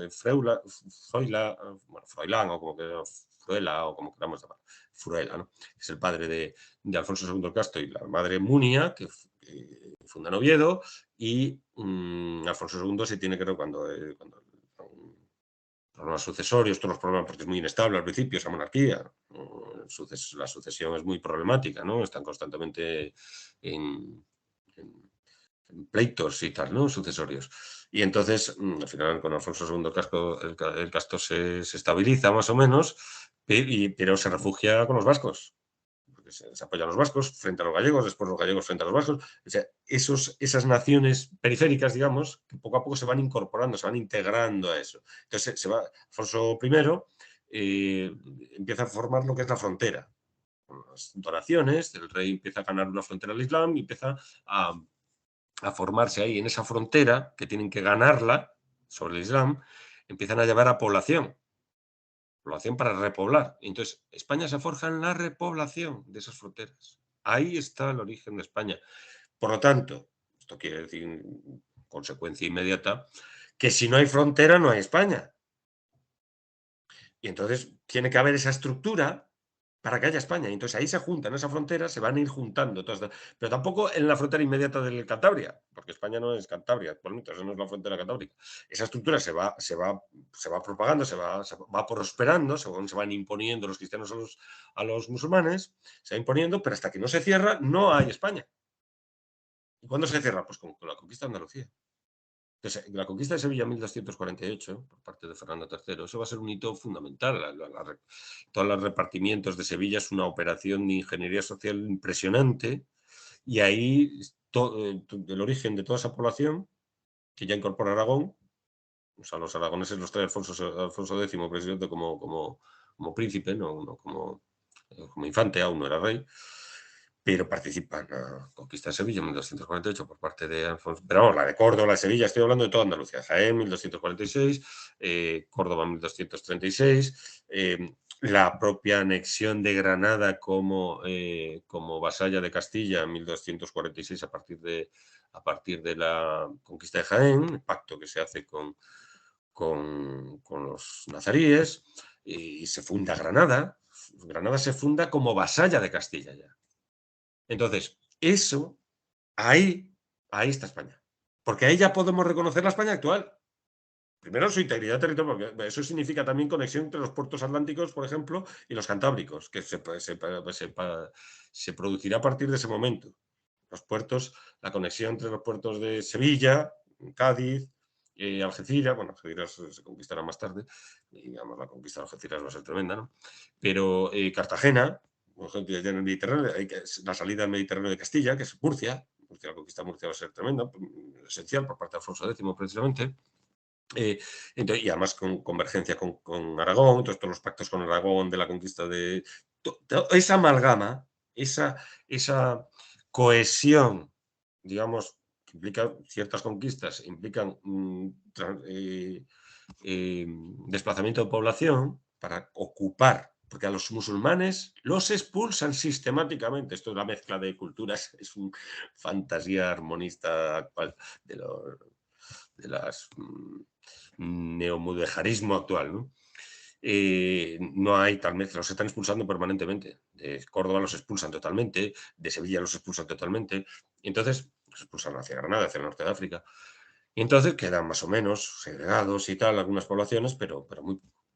Froilán, o como que Fruela, o como queramos llamar, Fruela, ¿no? Es el padre de Alfonso II el Casto y la madre Munia, que fundan Oviedo, y Alfonso II se tiene que cuando problemas sucesorios, todos los problemas, porque es muy inestable al principio esa monarquía. La sucesión es muy problemática, ¿no? Están constantemente en pleitos y tal, ¿no? Sucesorios. Y entonces, al final, con Alfonso II el Casto se estabiliza más o menos, pero se refugia con los vascos. Porque se apoya a los vascos frente a los gallegos, después los gallegos frente a los vascos. O sea, esas naciones periféricas, digamos, que poco a poco se van incorporando, se van integrando a eso. Entonces, Alfonso I empieza a formar lo que es la frontera. Con las donaciones, el rey empieza a ganar una frontera al Islam y empieza a formarse ahí en esa frontera, que tienen que ganarla sobre el Islam, empiezan a llevar a población para repoblar. Entonces, España se forja en la repoblación de esas fronteras. Ahí está el origen de España. Por lo tanto, esto quiere decir, consecuencia inmediata, que si no hay frontera, no hay España. Y entonces tiene que haber esa estructura para que haya España. Y entonces ahí se juntan, en esa frontera se van a ir juntando todas. Pero tampoco en la frontera inmediata del Cantabria, porque España no es Cantabria, actualmente, eso no es la frontera cantábrica. Esa estructura se va propagando, va prosperando, según se van imponiendo los cristianos a los musulmanes, se va imponiendo, pero hasta que no se cierra, no hay España. ¿Y cuándo se cierra? Pues con la conquista de Andalucía. Entonces, la conquista de Sevilla en 1248 por parte de Fernando III, eso va a ser un hito fundamental. Todos los repartimientos de Sevilla es una operación de ingeniería social impresionante y ahí el origen de toda esa población que ya incorpora Aragón, o sea, los aragoneses los trae Alfonso X, presidente, como príncipe, no como infante, aún no era rey, pero participa en la conquista de Sevilla en 1248 por parte de Alfonso. Pero vamos, la de Córdoba, la de Sevilla, estoy hablando de toda Andalucía. Jaén, 1246, Córdoba, 1236, la propia anexión de Granada como vasalla de Castilla en 1246 a partir de la conquista de Jaén, el pacto que se hace con los nazaríes, y se funda Granada. Granada se funda como vasalla de Castilla ya. Entonces, ahí está España. Porque ahí ya podemos reconocer la España actual. Primero, su integridad territorial, porque eso significa también conexión entre los puertos atlánticos, por ejemplo, y los cantábricos, que se producirá a partir de ese momento. Los puertos, la conexión entre los puertos de Sevilla, Cádiz, Algeciras, bueno, Algeciras se conquistará más tarde, y digamos, la conquista de Algeciras va a ser tremenda, ¿no? Pero Cartagena, por ejemplo, en el Mediterráneo, la salida al Mediterráneo de Castilla, que es Murcia, la conquista de Murcia va a ser tremenda, esencial por parte de Alfonso X, precisamente. Entonces, y además con convergencia con Aragón, entonces todos los pactos con Aragón de la conquista de... Esa amalgama, esa cohesión, digamos, que implica ciertas conquistas, implican desplazamiento de población para ocupar, porque a los musulmanes los expulsan sistemáticamente. Esto es la mezcla de culturas, es una fantasía armonista actual de las neomudejarismo actual, ¿no? No hay tal vez, los están expulsando permanentemente. De Córdoba los expulsan totalmente, de Sevilla los expulsan totalmente, y entonces los expulsan hacia Granada, hacia el norte de África. Y entonces quedan más o menos segregados y tal, algunas poblaciones, pero muy poco.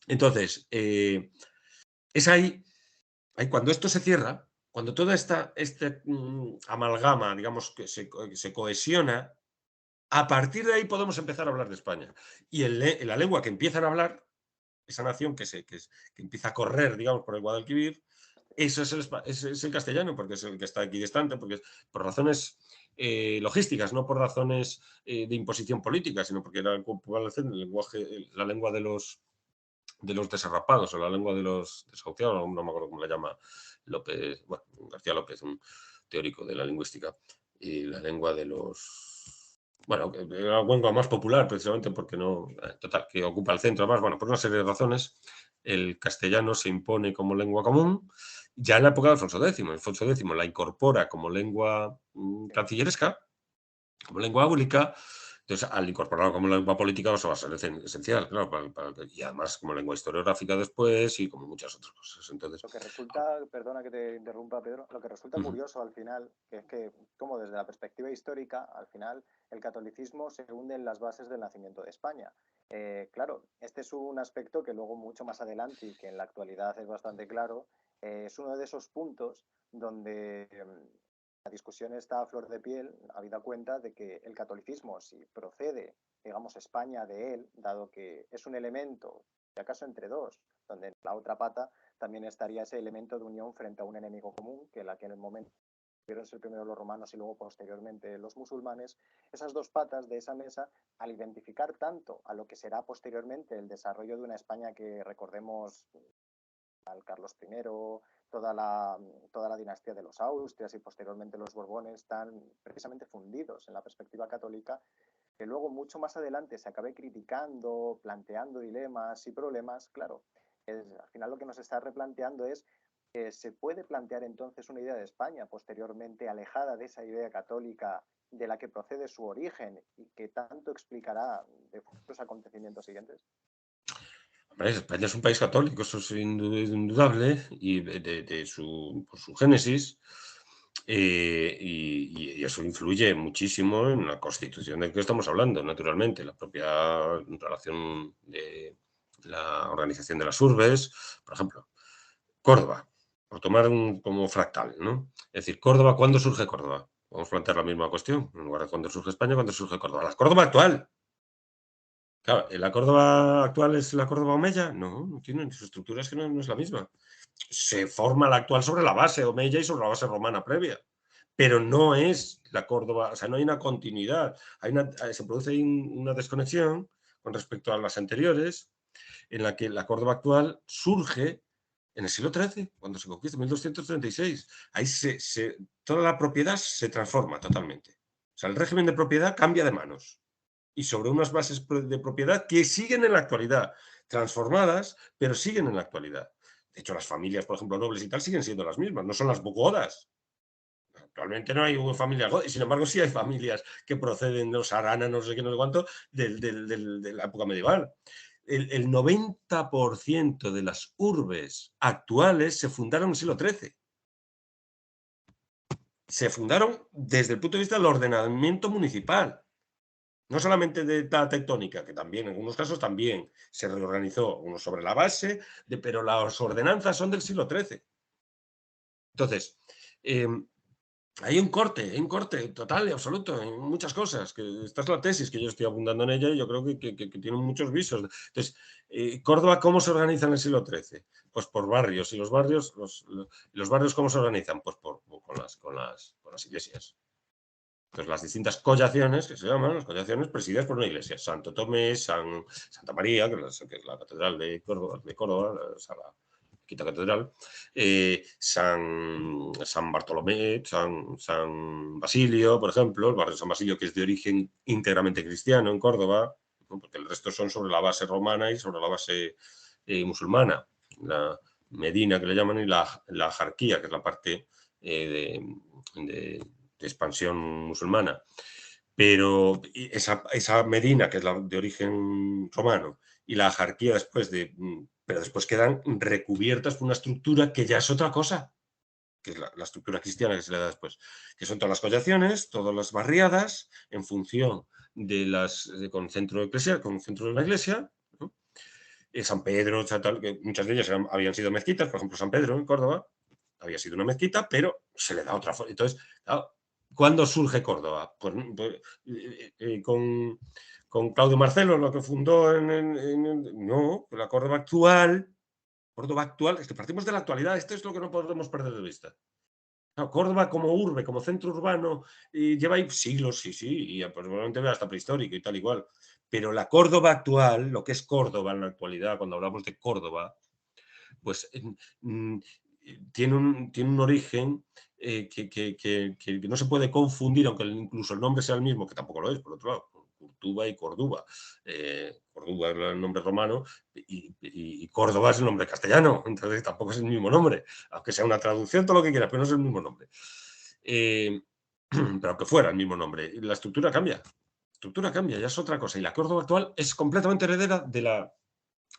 Entonces, es ahí cuando esto se cierra, cuando toda esta amalgama, digamos, que se cohesiona, a partir de ahí podemos empezar a hablar de España. Y en la lengua que empiezan a hablar, esa nación que empieza a correr, digamos, por el Guadalquivir, eso es el castellano, porque es el que está equidistante, porque es por razones logísticas, no por razones de imposición política, sino porque era el lenguaje, la lengua de los desarrapados o la lengua de los desahuciados, no me acuerdo cómo la llama García López, un teórico de la lingüística, y la lengua de los... Bueno, la lengua más popular precisamente porque no... Total, que ocupa el centro. Además, bueno, por una serie de razones, el castellano se impone como lengua común ya en la época de Alfonso X. Alfonso X la incorpora como lengua cancilleresca, como lengua áulica. Entonces, al incorporarlo como lengua política, eso va a ser esencial, claro, y además como lengua historiográfica después y como muchas otras cosas. Entonces, lo que resulta, perdona que te interrumpa, Pedro, lo que resulta curioso al final, que es que, como desde la perspectiva histórica, al final el catolicismo se hunde en las bases del nacimiento de España. Claro, este es un aspecto que luego mucho más adelante y que en la actualidad es bastante claro, es uno de esos puntos donde la discusión está a flor de piel, habida cuenta de que el catolicismo, si procede, digamos, España de él, dado que es un elemento, si acaso entre dos, donde en la otra pata también estaría ese elemento de unión frente a un enemigo común, que en aquel momento pudieron ser primero los romanos y luego posteriormente los musulmanes. Esas dos patas de esa mesa, al identificar tanto a lo que será posteriormente el desarrollo de una España que recordemos al Carlos I, toda la dinastía de los Austrias y posteriormente los Borbones, están precisamente fundidos en la perspectiva católica, que luego mucho más adelante se acabe criticando, planteando dilemas y problemas, claro, al final lo que nos está replanteando es que se puede plantear entonces una idea de España posteriormente alejada de esa idea católica de la que procede su origen y que tanto explicará de futuros acontecimientos siguientes. Hombre, España es un país católico, eso es indudable, y por su génesis, y eso influye muchísimo en la constitución de que estamos hablando, naturalmente, la propia relación de la organización de las urbes, por ejemplo, Córdoba, por tomar como fractal, ¿no? Es decir, Córdoba, ¿cuándo surge Córdoba? Vamos a plantear la misma cuestión, en lugar de cuándo surge España, ¿cuándo surge Córdoba? La Córdoba actual. Claro, ¿la Córdoba actual es la Córdoba Omeya? No, no tiene, su estructura es que no es la misma. Se forma la actual sobre la base Omeya y sobre la base romana previa, pero no es la Córdoba, o sea, no hay una continuidad, se produce ahí una desconexión con respecto a las anteriores, en la que la Córdoba actual surge en el siglo XIII, cuando se conquista, 1236. Ahí toda la propiedad se transforma totalmente. O sea, el régimen de propiedad cambia de manos y sobre unas bases de propiedad que siguen en la actualidad, transformadas, pero siguen en la actualidad. De hecho, las familias, por ejemplo, nobles y tal, siguen siendo las mismas, no son las godas. Actualmente no hay familias godas, y sin embargo sí hay familias que proceden de los aranas, no sé qué, no sé cuánto, de la época medieval. El 90% de las urbes actuales se fundaron en el siglo XIII. Se fundaron desde el punto de vista del ordenamiento municipal. No solamente de la tectónica, que también, en algunos casos también se reorganizó uno sobre la base, pero las ordenanzas son del siglo XIII. Entonces, hay un corte total y absoluto en muchas cosas. Que esta es la tesis que yo estoy abundando en ella y yo creo que tiene muchos visos. Entonces, Córdoba, ¿cómo se organiza en el siglo XIII? Pues por barrios. ¿Y los barrios, los barrios cómo se organizan? Pues con las iglesias. Entonces, las distintas collaciones, que se llaman, las collaciones presididas por una iglesia. Santo Tomé, Santa María, que es la catedral de Córdoba, la quinta catedral, San Bartolomé, San Basilio, por ejemplo, el barrio de San Basilio, que es de origen íntegramente cristiano en Córdoba, ¿no? Porque el resto son sobre la base romana y sobre la base musulmana. La Medina, que le llaman, y la Jarquía, que es la parte de expansión musulmana. Pero esa Medina, que es la de origen romano, y la Jarquía pero después quedan recubiertas por una estructura que ya es otra cosa, que es la estructura cristiana que se le da después, que son todas las collaciones, todas las barriadas, en función con centro eclesial, con centro de la iglesia, ¿no? San Pedro, tal, que muchas de ellas habían sido mezquitas, por ejemplo, San Pedro en Córdoba había sido una mezquita, pero se le da otra forma. Entonces, claro, ¿cuándo surge Córdoba? Con Claudio Marcelo, lo que fundó no, la Córdoba actual, es que partimos de la actualidad, esto es lo que no podemos perder de vista. No, Córdoba como urbe, como centro urbano, lleva ahí siglos, sí, y probablemente hasta prehistórico y tal igual. Pero la Córdoba actual, lo que es Córdoba en la actualidad, cuando hablamos de Córdoba, pues tiene un origen que no se puede confundir, aunque incluso el nombre sea el mismo, que tampoco lo es, por otro lado, Curtuba y Córdoba. Córdoba es el nombre romano y Córdoba es el nombre castellano, entonces tampoco es el mismo nombre, aunque sea una traducción, todo lo que quieras, pero no es el mismo nombre. Pero aunque fuera el mismo nombre, la estructura cambia. Ya es otra cosa. Y la Córdoba actual es completamente heredera de la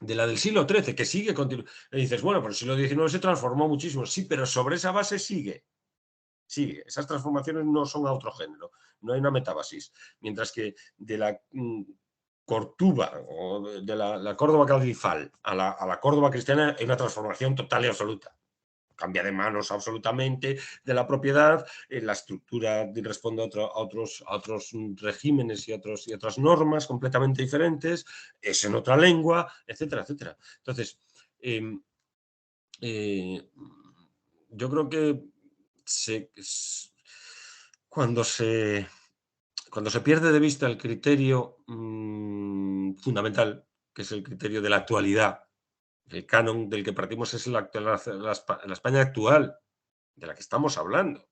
del siglo XIII, que sigue continuando. Y dices, bueno, pero el siglo XIX se transformó muchísimo. Sí, pero sobre esa base sigue. Esas transformaciones no son a otro género, no hay una metábasis. Mientras que de la Cortuba o de la Córdoba caudifal a la Córdoba cristiana hay una transformación total y absoluta. Cambia de manos absolutamente de la propiedad, la estructura responde a otros regímenes y otras normas completamente diferentes, es en otra lengua, etcétera, etcétera. Entonces, eh, eh, yo creo que cuando se, cuando se pierde de vista el criterio fundamental, que es el criterio de la actualidad, el canon del que partimos es la España actual, de la que estamos hablando,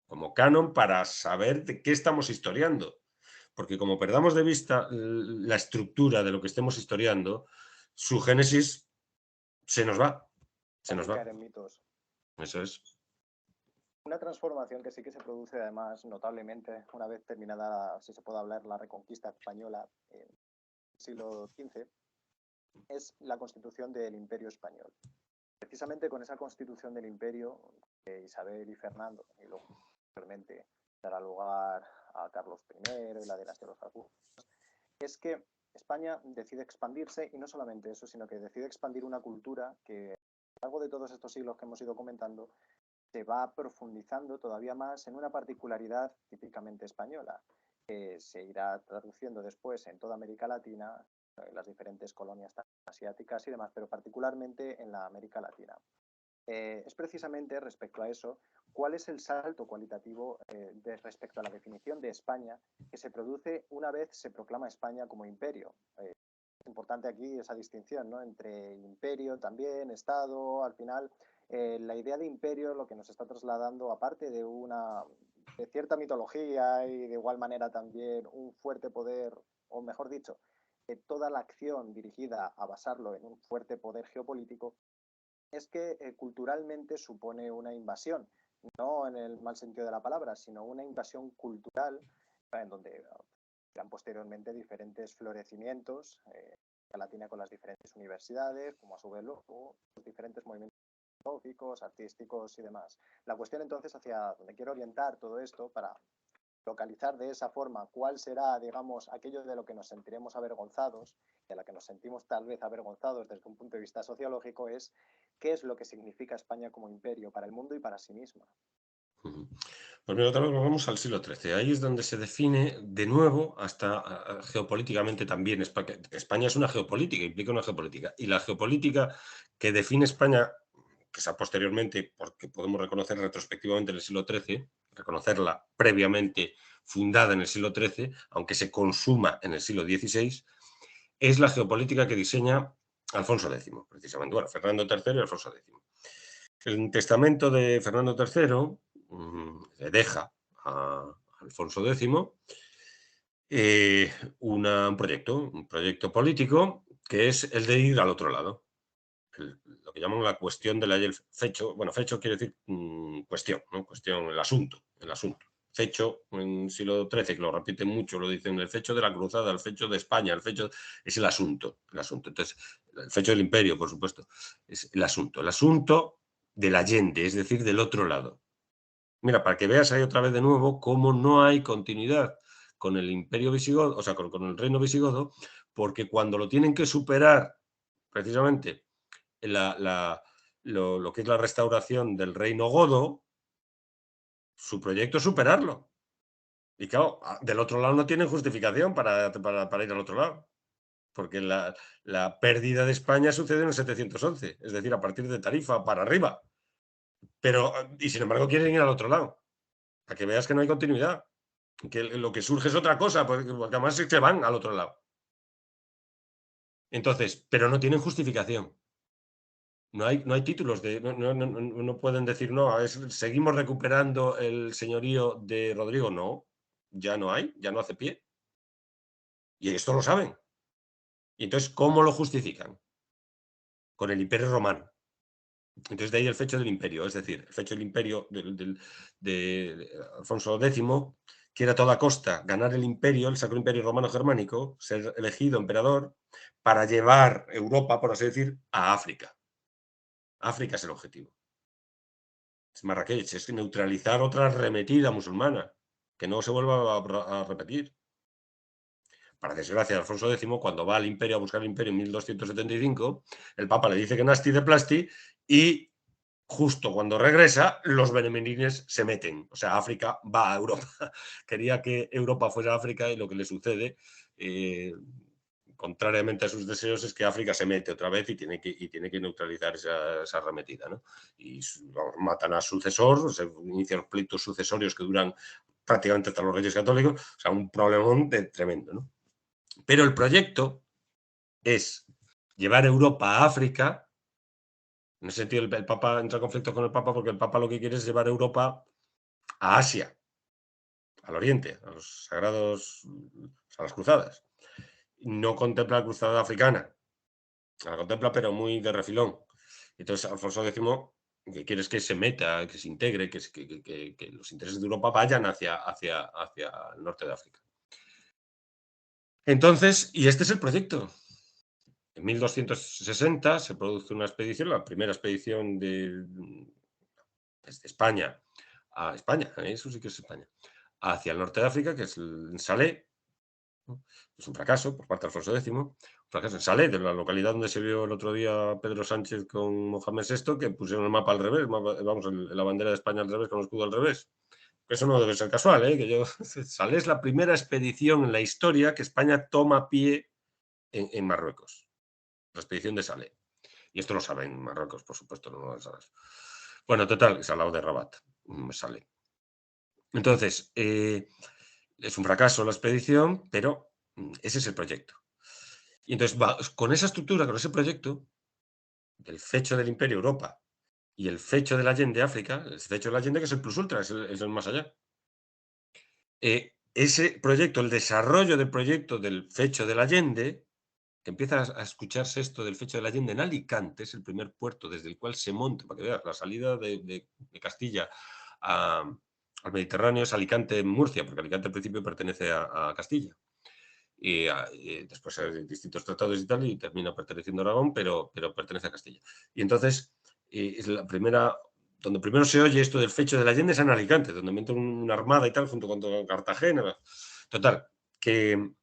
como canon para saber de qué estamos historiando. Porque como perdamos de vista la estructura de lo que estemos historiando, su génesis se nos va. Se nos va. Caer en mitos. Eso es. Una transformación que sí que se produce además notablemente una vez terminada, si se puede hablar, la reconquista española en el siglo XV, es la constitución del Imperio Español. Precisamente con esa constitución del Imperio, Isabel y Fernando, y luego posteriormente dará lugar a Carlos I y la dinastía de los Habsburgo, es que España decide expandirse, y no solamente eso, sino que decide expandir una cultura que a lo largo de todos estos siglos que hemos ido comentando se va profundizando todavía más en una particularidad típicamente española, que se irá traduciendo después en toda América Latina, en las diferentes colonias asiáticas y demás, pero particularmente en la América Latina. Es precisamente respecto a eso, ¿cuál es el salto cualitativo respecto a la definición de España que se produce una vez se proclama España como imperio? Es importante aquí esa distinción, ¿no?, entre imperio también, Estado, al final. La idea de imperio lo que nos está trasladando, aparte de cierta mitología y de igual manera también un fuerte poder, o mejor dicho, toda la acción dirigida a basarlo en un fuerte poder geopolítico, es que culturalmente supone una invasión, no en el mal sentido de la palabra, sino una invasión cultural en donde irán posteriormente diferentes florecimientos, Latina con las diferentes universidades, como a su vez los diferentes movimientos filosóficos, artísticos y demás. La cuestión entonces hacia donde quiero orientar todo esto para localizar de esa forma cuál será, digamos, aquello de lo que nos sentiremos avergonzados, de la que nos sentimos tal vez avergonzados desde un punto de vista sociológico, es qué es lo que significa España como imperio para el mundo y para sí misma. Pues mira, otra vez vamos al siglo XIII. Ahí es donde se define de nuevo, hasta geopolíticamente también. España es una geopolítica, implica una geopolítica. Y la geopolítica que define España, que sea posteriormente, porque podemos reconocer retrospectivamente en el siglo XIII, reconocerla previamente fundada en el siglo XIII, aunque se consuma en el siglo XVI, es la geopolítica que diseña Alfonso X, precisamente. Bueno, Fernando III y Alfonso X. El testamento de Fernando III le deja a Alfonso X un proyecto político que es el de ir al otro lado. Lo que llaman la cuestión de la fecho. Bueno, fecho quiere decir cuestión, ¿no? Cuestión, el asunto. Fecho, en siglo XIII, que lo repiten mucho, lo dicen, el fecho de la cruzada, el fecho de España, el fecho es el asunto. Entonces, el fecho del imperio, por supuesto, es el asunto del Allende, es decir, del otro lado. Mira, para que veas ahí otra vez de nuevo cómo no hay continuidad con el imperio visigodo, o sea, con el reino visigodo, porque cuando lo tienen que superar, precisamente, lo que es la restauración del reino godo, su proyecto es superarlo. Y claro, del otro lado no tienen justificación para ir al otro lado, porque la pérdida de España sucede en el 711, es decir, a partir de Tarifa para arriba. Pero, y sin embargo, quieren ir al otro lado, para que veas que no hay continuidad, que lo que surge es otra cosa, porque además es que van al otro lado. Entonces, pero no tienen justificación. No hay títulos, no pueden decir, no, seguimos recuperando el señorío de Rodrigo. No, ya no hay, ya no hace pie. Y esto lo saben. Y entonces, ¿cómo lo justifican? Con el Imperio Romano. Entonces, de ahí el fecho del imperio, es decir, el fecho del imperio de Alfonso X, quiere a toda costa ganar el imperio, el Sacro Imperio Romano Germánico, ser elegido emperador para llevar Europa, por así decir, a África. África es el objetivo. Es Marrakech, es neutralizar otra arremetida musulmana, que no se vuelva a repetir. Para desgracia de Alfonso X, cuando va al imperio a buscar el imperio en 1275, el Papa le dice que nasti de plasti y justo cuando regresa, los benemerines se meten. O sea, África va a Europa. Quería que Europa fuera África y lo que le sucede, contrariamente a sus deseos, es que África se mete otra vez y tiene que neutralizar esa arremetida, ¿no? Y matan al sucesor, se inician los pleitos sucesorios que duran prácticamente hasta los Reyes Católicos. O sea, un problemón tremendo, ¿no? Pero el proyecto es llevar Europa a África. En ese sentido, el Papa entra en conflicto con el Papa porque el Papa lo que quiere es llevar Europa a Asia, al Oriente, a los sagrados, a las cruzadas. No contempla la cruzada africana, la contempla pero muy de refilón. Entonces, Alfonso X que quiere es que se meta, que se integre, que los intereses de Europa vayan hacia el norte de África. Entonces, y este es el proyecto. En 1260 se produce una expedición, la primera expedición desde España a España, eso sí que es España, hacia el norte de África, que es el Salé, ¿no? Es un fracaso por parte de Alfonso X, un fracaso en Salé, de la localidad donde se vio el otro día Pedro Sánchez con Mohamed VI, que pusieron el mapa al revés, vamos, la bandera de España al revés, con el escudo al revés. Eso no debe ser casual, ¿eh? Salé es la primera expedición en la historia que España toma pie en Marruecos, la expedición de Salé. Y esto lo saben en Marruecos, por supuesto, no lo saben. Bueno, total, es al lado de Rabat, Salé. Entonces, es un fracaso la expedición, pero ese es el proyecto. Y entonces, con esa estructura, con ese proyecto, del fecho del Imperio Europa y el fecho del Allende África, el fecho del Allende que es el plus ultra, es el más allá. Ese proyecto, el desarrollo del proyecto del fecho del Allende, que empieza a escucharse esto del fecho del Allende en Alicante, es el primer puerto desde el cual se monta, para que veas, la salida de Castilla al Mediterráneo es Alicante-Murcia, porque Alicante al principio pertenece a Castilla. Y después hay distintos tratados y tal, y termina perteneciendo a Aragón, pero pertenece a Castilla. Y entonces, es la primera, donde primero se oye esto del fecho del Allende es en Alicante, donde mete una armada y tal, junto con Cartagena. Total, que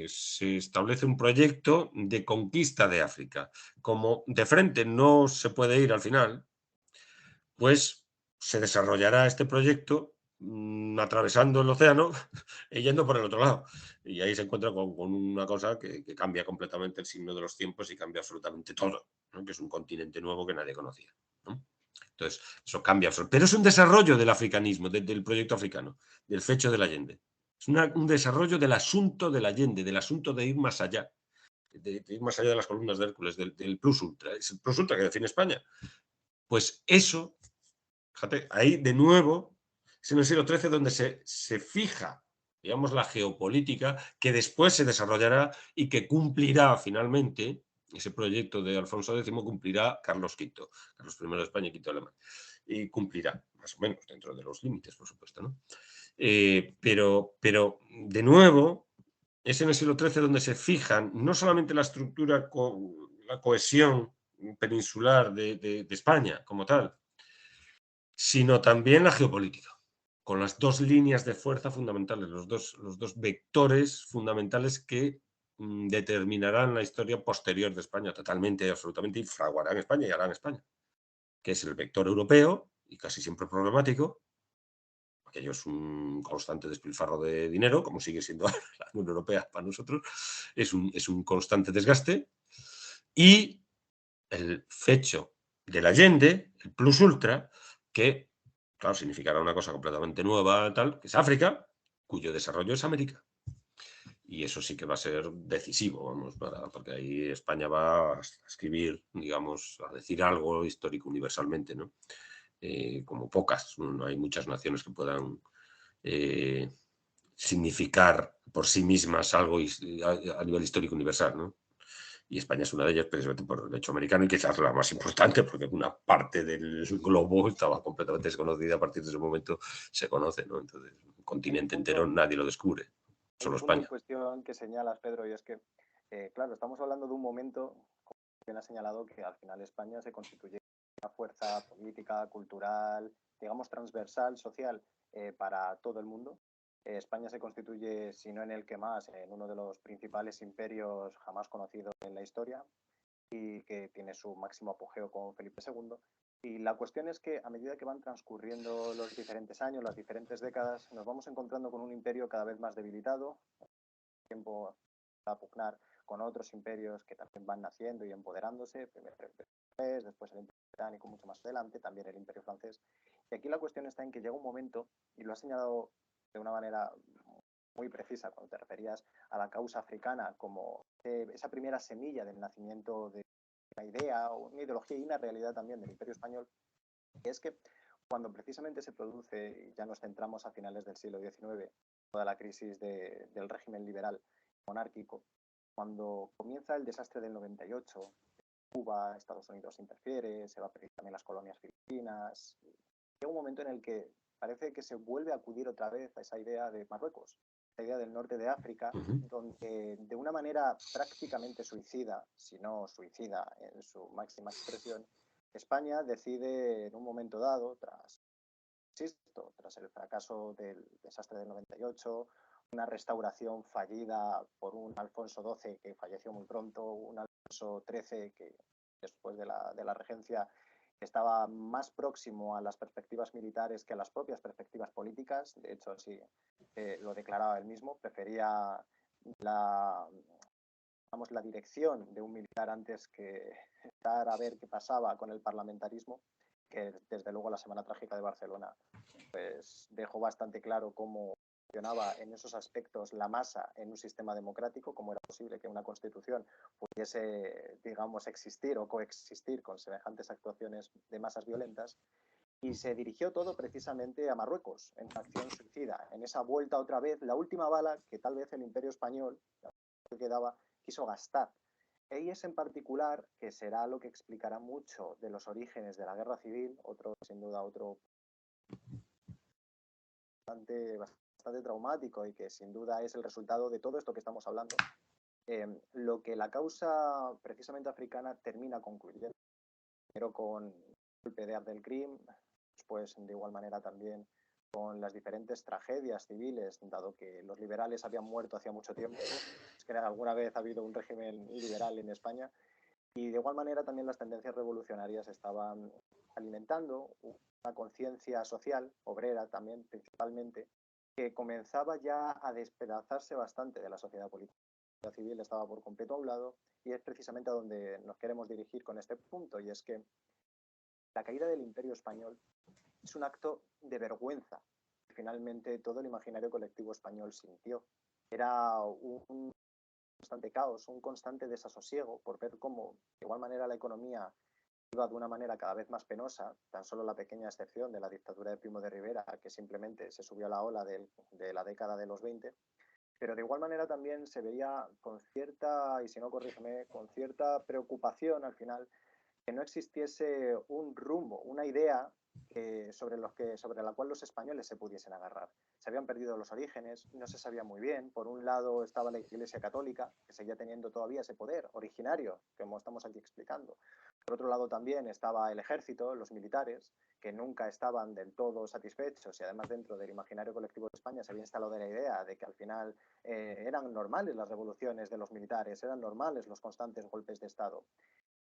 se establece un proyecto de conquista de África. Como de frente no se puede ir al final, pues se desarrollará este proyecto atravesando el océano y yendo por el otro lado. Y ahí se encuentra con una cosa que cambia completamente el signo de los tiempos y cambia absolutamente todo, ¿no? Que es un continente nuevo que nadie conocía, ¿no? Entonces, eso cambia absolutamente. Pero es un desarrollo del africanismo, del proyecto africano, del fecho del Allende. Es un desarrollo del asunto del Allende, del asunto de ir más allá, de ir más allá de las columnas de Hércules, del plus ultra. Es el plus ultra que define España. Pues eso, fíjate, ahí de nuevo, es en el siglo XIII donde se fija, digamos, la geopolítica que después se desarrollará y que cumplirá finalmente, ese proyecto de Alfonso X cumplirá Carlos V, Carlos I de España y V de Alemania. Y cumplirá, más o menos, dentro de los límites, por supuesto, ¿no? Pero, de nuevo, es en el siglo XIII donde se fijan no solamente la estructura, la cohesión peninsular de España como tal, sino también la geopolítica, con las dos líneas de fuerza fundamentales, los dos vectores fundamentales que determinarán la historia posterior de España totalmente, absolutamente, y fraguarán España y harán España, que es el vector europeo, y casi siempre problemático, aquello es un constante despilfarro de dinero, como sigue siendo la Unión Europea para nosotros, es un constante desgaste, y el fecho del Allende, el plus ultra, que, claro, significará una cosa completamente nueva, tal, que es África, cuyo desarrollo es América. Y eso sí que va a ser decisivo, vamos, porque ahí España va a escribir, digamos, a decir algo histórico universalmente, ¿no? Como pocas, no hay muchas naciones que puedan significar por sí mismas algo a nivel histórico universal, ¿no? Y España es una de ellas precisamente por el hecho americano y quizás la más importante porque una parte del globo estaba completamente desconocida, a partir de ese momento se conoce, ¿no? Entonces, un continente entero nadie lo descubre, Hay un solo punto en España. cuestión que señalas, Pedro, y es que, claro, estamos hablando de un momento, como bien ha señalado, que al final España se constituye una fuerza política, cultural, digamos, transversal, social, para todo el mundo. España se constituye, si no en el que más, en uno de los principales imperios jamás conocidos en la historia y que tiene su máximo apogeo con Felipe II. Y la cuestión es que a medida que van transcurriendo los diferentes años, las diferentes décadas, nos vamos encontrando con un imperio cada vez más debilitado, tiempo a pugnar con otros imperios que también van naciendo y empoderándose, primero el imperio francés, después el imperio británico, mucho más adelante, también el imperio francés. Y aquí la cuestión está en que llega un momento, y lo has señalado de una manera muy precisa cuando te referías a la causa africana como esa primera semilla del nacimiento de una idea o una ideología y una realidad también del imperio español, que es que cuando precisamente se produce, y ya nos centramos a finales del siglo XIX, toda la crisis del régimen liberal monárquico, cuando comienza el desastre del 98, Cuba, Estados Unidos interfiere, se va a pedir también las colonias filipinas, llega un momento en el que parece que se vuelve a acudir otra vez a esa idea de Marruecos. la idea del norte de África, donde de una manera prácticamente suicida, si no suicida en su máxima expresión, España decide en un momento dado, tras el fracaso del desastre del 98, una restauración fallida por un Alfonso XII que falleció muy pronto, un Alfonso XIII que después de la regencia estaba más próximo a las perspectivas militares que a las propias perspectivas políticas. De hecho, así lo declaraba él mismo, prefería la dirección de un militar antes que estar a ver qué pasaba con el parlamentarismo, que desde luego la Semana Trágica de Barcelona pues dejó bastante claro cómo funcionaba en esos aspectos la masa en un sistema democrático, cómo era posible que una constitución pudiese, digamos, existir o coexistir con semejantes actuaciones de masas violentas. Y se dirigió todo precisamente a Marruecos, en la acción suicida, en esa vuelta otra vez, la última bala que tal vez el Imperio Español, que quedaba, quiso gastar. Y es en particular, que será lo que explicará mucho de los orígenes de la guerra civil, sin duda otro bastante traumático y que sin duda es el resultado de todo esto que estamos hablando, lo que la causa precisamente africana termina concluyendo. Primero con el golpe de Abdelkrim, después de igual manera también con las diferentes tragedias civiles, dado que los liberales habían muerto hacía mucho tiempo. Es que alguna vez ha habido un régimen liberal en España. Y de igual manera también las tendencias revolucionarias estaban alimentando una conciencia social, obrera también principalmente, que comenzaba ya a despedazarse bastante de la sociedad política. La civil estaba por completo a un lado y es precisamente a donde nos queremos dirigir con este punto, y es que la caída del Imperio Español es un acto de vergüenza que finalmente todo el imaginario colectivo español sintió. Era un constante caos, un constante desasosiego por ver cómo, de igual manera, la economía iba de una manera cada vez más penosa, tan solo la pequeña excepción de la dictadura de Primo de Rivera, que simplemente se subió a la ola de la década de los 20, pero de igual manera también se veía con cierta, y si no corrígeme, con cierta preocupación al final, que no existiese un rumbo, una idea sobre la cual los españoles se pudiesen agarrar. Se habían perdido los orígenes, no se sabía muy bien. Por un lado estaba la Iglesia Católica, que seguía teniendo todavía ese poder originario, como estamos aquí explicando. Por otro lado también estaba el ejército, los militares, que nunca estaban del todo satisfechos, y además dentro del imaginario colectivo de España se había instalado la idea de que al final eran normales las revoluciones de los militares, eran normales los constantes golpes de Estado.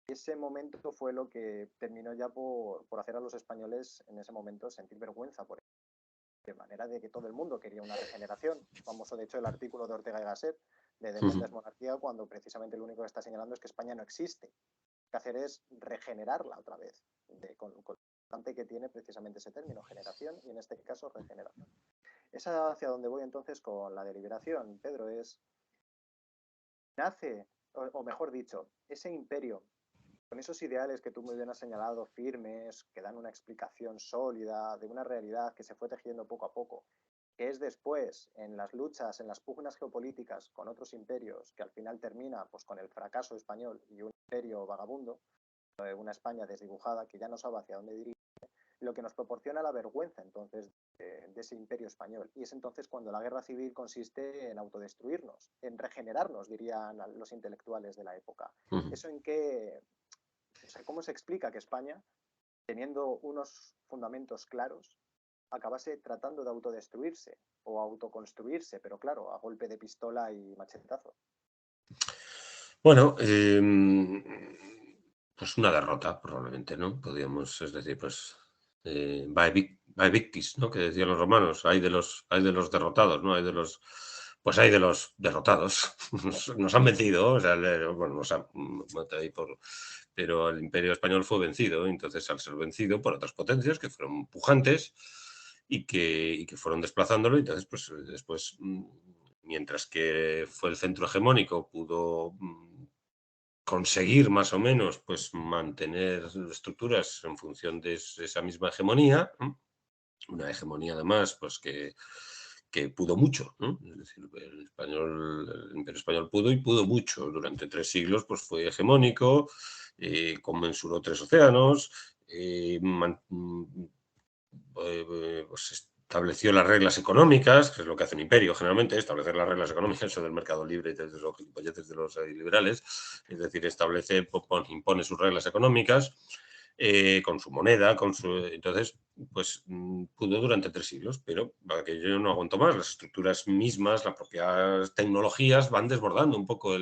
Ese momento fue lo que terminó ya por hacer a los españoles en ese momento sentir vergüenza por ello. De manera de que todo el mundo quería una regeneración. Famoso, de hecho, el artículo de Ortega y Gasset de Dementes Monarquía, cuando precisamente lo único que está señalando es que España no existe. Lo que hacer es regenerarla otra vez, con lo importante que tiene precisamente ese término, generación, y en este caso regeneración. Es hacia donde voy entonces con la deliberación, Pedro, nace, o mejor dicho, ese imperio con esos ideales que tú muy bien has señalado, firmes, que dan una explicación sólida de una realidad que se fue tejiendo poco a poco, que es después, en las luchas, en las pugnas geopolíticas con otros imperios, que al final termina pues, con el fracaso español y un imperio vagabundo, una España desdibujada que ya no sabe hacia dónde dirige, lo que nos proporciona la vergüenza entonces de ese imperio español. Y es entonces cuando la guerra civil consiste en autodestruirnos, en regenerarnos, dirían los intelectuales de la época. ¿Eso en qué? O sea, ¿cómo se explica que España, teniendo unos fundamentos claros, acabase tratando de autodestruirse o autoconstruirse, pero claro, a golpe de pistola y machetazo? Bueno, pues una derrota, probablemente, ¿no? Podríamos, es decir, pues vae victis, ¿no? Que decían los romanos, hay de los derrotados, ¿no? Hay de los derrotados. Nos han vencido, o sea, bueno, pero el Imperio Español fue vencido, entonces al ser vencido por otras potencias que fueron pujantes y que fueron desplazándolo, entonces pues después, mientras que fue el centro hegemónico, pudo conseguir más o menos pues mantener estructuras en función de esa misma hegemonía, una hegemonía además pues que pudo mucho, ¿no? Es decir, el Imperio Español pudo y pudo mucho. Durante 3 siglos pues fue hegemónico, conmensuró 3 océanos, pues estableció las reglas económicas, que es lo que hace un imperio generalmente, establecer las reglas económicas, eso del mercado libre y de los gilipolleces de los liberales, es decir, impone sus reglas económicas con su moneda, entonces, pues pudo durante 3 siglos, pero aquello no aguantó más, las estructuras mismas, las propias tecnologías van desbordando un poco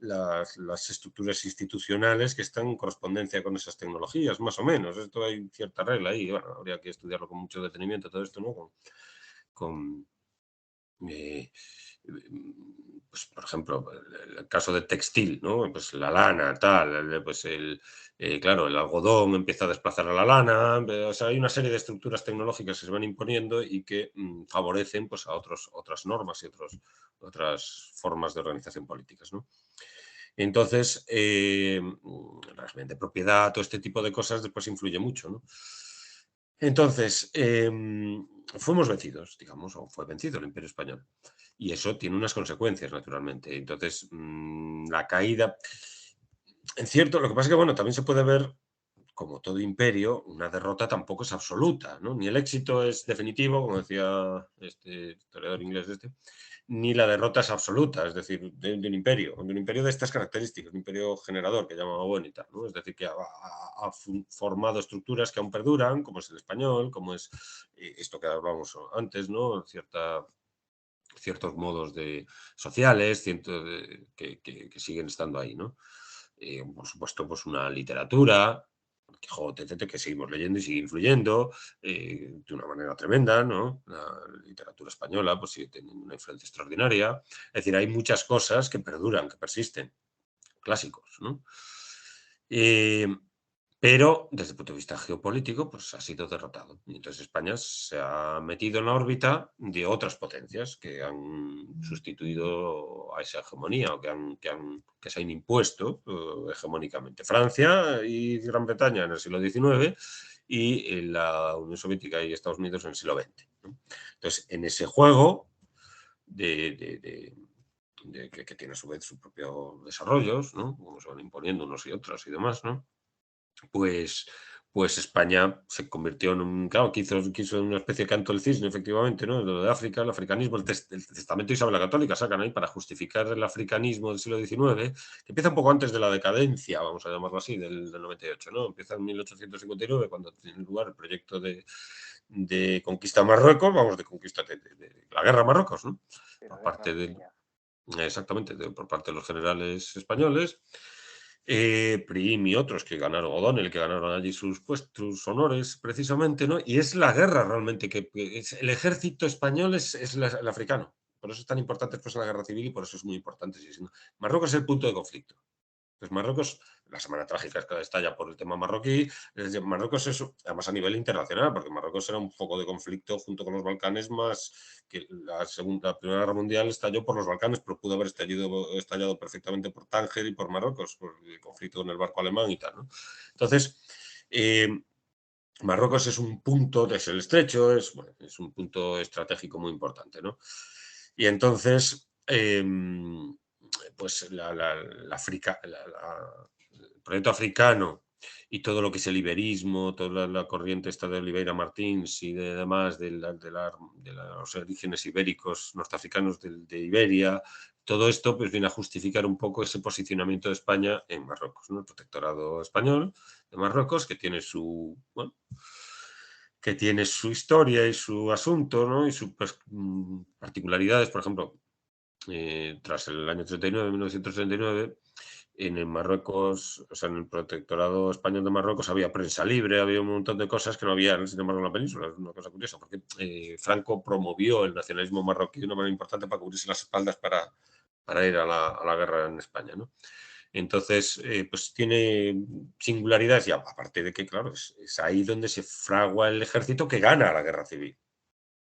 las estructuras institucionales que están en correspondencia con esas tecnologías, más o menos. Esto hay cierta regla ahí, bueno, habría que estudiarlo con mucho detenimiento todo esto, ¿no? Con pues, por ejemplo, el caso del textil, ¿no? Pues la lana, tal, pues claro, el algodón empieza a desplazar a la lana, o sea, hay una serie de estructuras tecnológicas que se van imponiendo y que favorecen pues, a otras normas y otras formas de organización políticas, ¿no? Entonces, la régimen de propiedad, todo este tipo de cosas después influye mucho, ¿no? Entonces, fuimos vencidos, digamos, o fue vencido el Imperio Español. Y eso tiene unas consecuencias, naturalmente. Entonces, la caída... En cierto, lo que pasa es que, bueno, también se puede ver, como todo imperio, una derrota tampoco es absoluta, ¿no? Ni el éxito es definitivo, como decía este historiador inglés ni la derrota es absoluta, es decir, de un imperio de estas características, un imperio generador que llamaba Owen y tal, ¿no? Es decir, que ha formado estructuras que aún perduran, como es el español, como es esto que hablábamos antes, ¿no? Ciertos modos sociales que siguen estando ahí, ¿no? Por supuesto, pues una literatura, Quijote, que seguimos leyendo y sigue influyendo de una manera tremenda, ¿no? La literatura española pues sigue teniendo una influencia extraordinaria. Es decir, hay muchas cosas que perduran, que persisten, clásicos, ¿no? Pero desde el punto de vista geopolítico, pues ha sido derrotado. Y entonces España se ha metido en la órbita de otras potencias que han sustituido a esa hegemonía o que se han impuesto hegemónicamente. Francia y Gran Bretaña en el siglo XIX y la Unión Soviética y Estados Unidos en el siglo XX, ¿no? Entonces, en ese juego que tiene a su vez sus propios desarrollos, ¿no? Como se van imponiendo unos y otros y demás, ¿no? Pues, pues España se convirtió en un, claro, quiso en una especie de canto del cisne, efectivamente, ¿no? Lo de África, el africanismo, el testamento de Isabel la Católica sacan ahí para justificar el africanismo del siglo XIX, que empieza un poco antes de la decadencia, vamos a llamarlo así, del 98, ¿no? Empieza en 1859, cuando tiene lugar el proyecto de conquista de Marruecos, vamos, de conquista de la guerra a Marruecos, ¿no? Sí, la Por guerra parte de, almohadilla. exactamente, por parte de los generales españoles. Prim y otros que ganaron, O'Donnell, que ganaron allí sus honores, precisamente, ¿no? Y es la guerra realmente, el ejército español es el africano. Por eso es tan importante después en la guerra civil y por eso es muy importante. Marruecos es el punto de conflicto. Pues Marruecos, la semana trágica es que estalla por el tema marroquí, Marruecos es, además a nivel internacional, porque Marruecos era un foco de conflicto junto con los Balcanes más que la Primera Guerra Mundial estalló por los Balcanes, pero pudo haber estallado perfectamente por Tánger y por Marruecos, por el conflicto con el barco alemán y tal, ¿no? Entonces, Marruecos es un punto, es el estrecho, es un punto estratégico muy importante, ¿no? Y entonces, pues el proyecto africano y todo lo que es el iberismo, toda la corriente esta de Oliveira Martins y demás de los orígenes ibéricos norteafricanos de Iberia, todo esto pues viene a justificar un poco ese posicionamiento de España en Marruecos, ¿no? El protectorado español de Marruecos, que tiene su historia y su asunto, ¿no? Y sus particularidades, por ejemplo, tras el año 39, 1939, en el Marruecos, o sea, en el protectorado español de Marruecos había prensa libre, había un montón de cosas que no había, sin embargo, en la península. Es una cosa curiosa, porque Franco promovió el nacionalismo marroquí de una manera importante para cubrirse las espaldas para ir a la guerra en España, ¿no? Entonces, pues tiene singularidades y aparte de que, claro, es ahí donde se fragua el ejército que gana la guerra civil.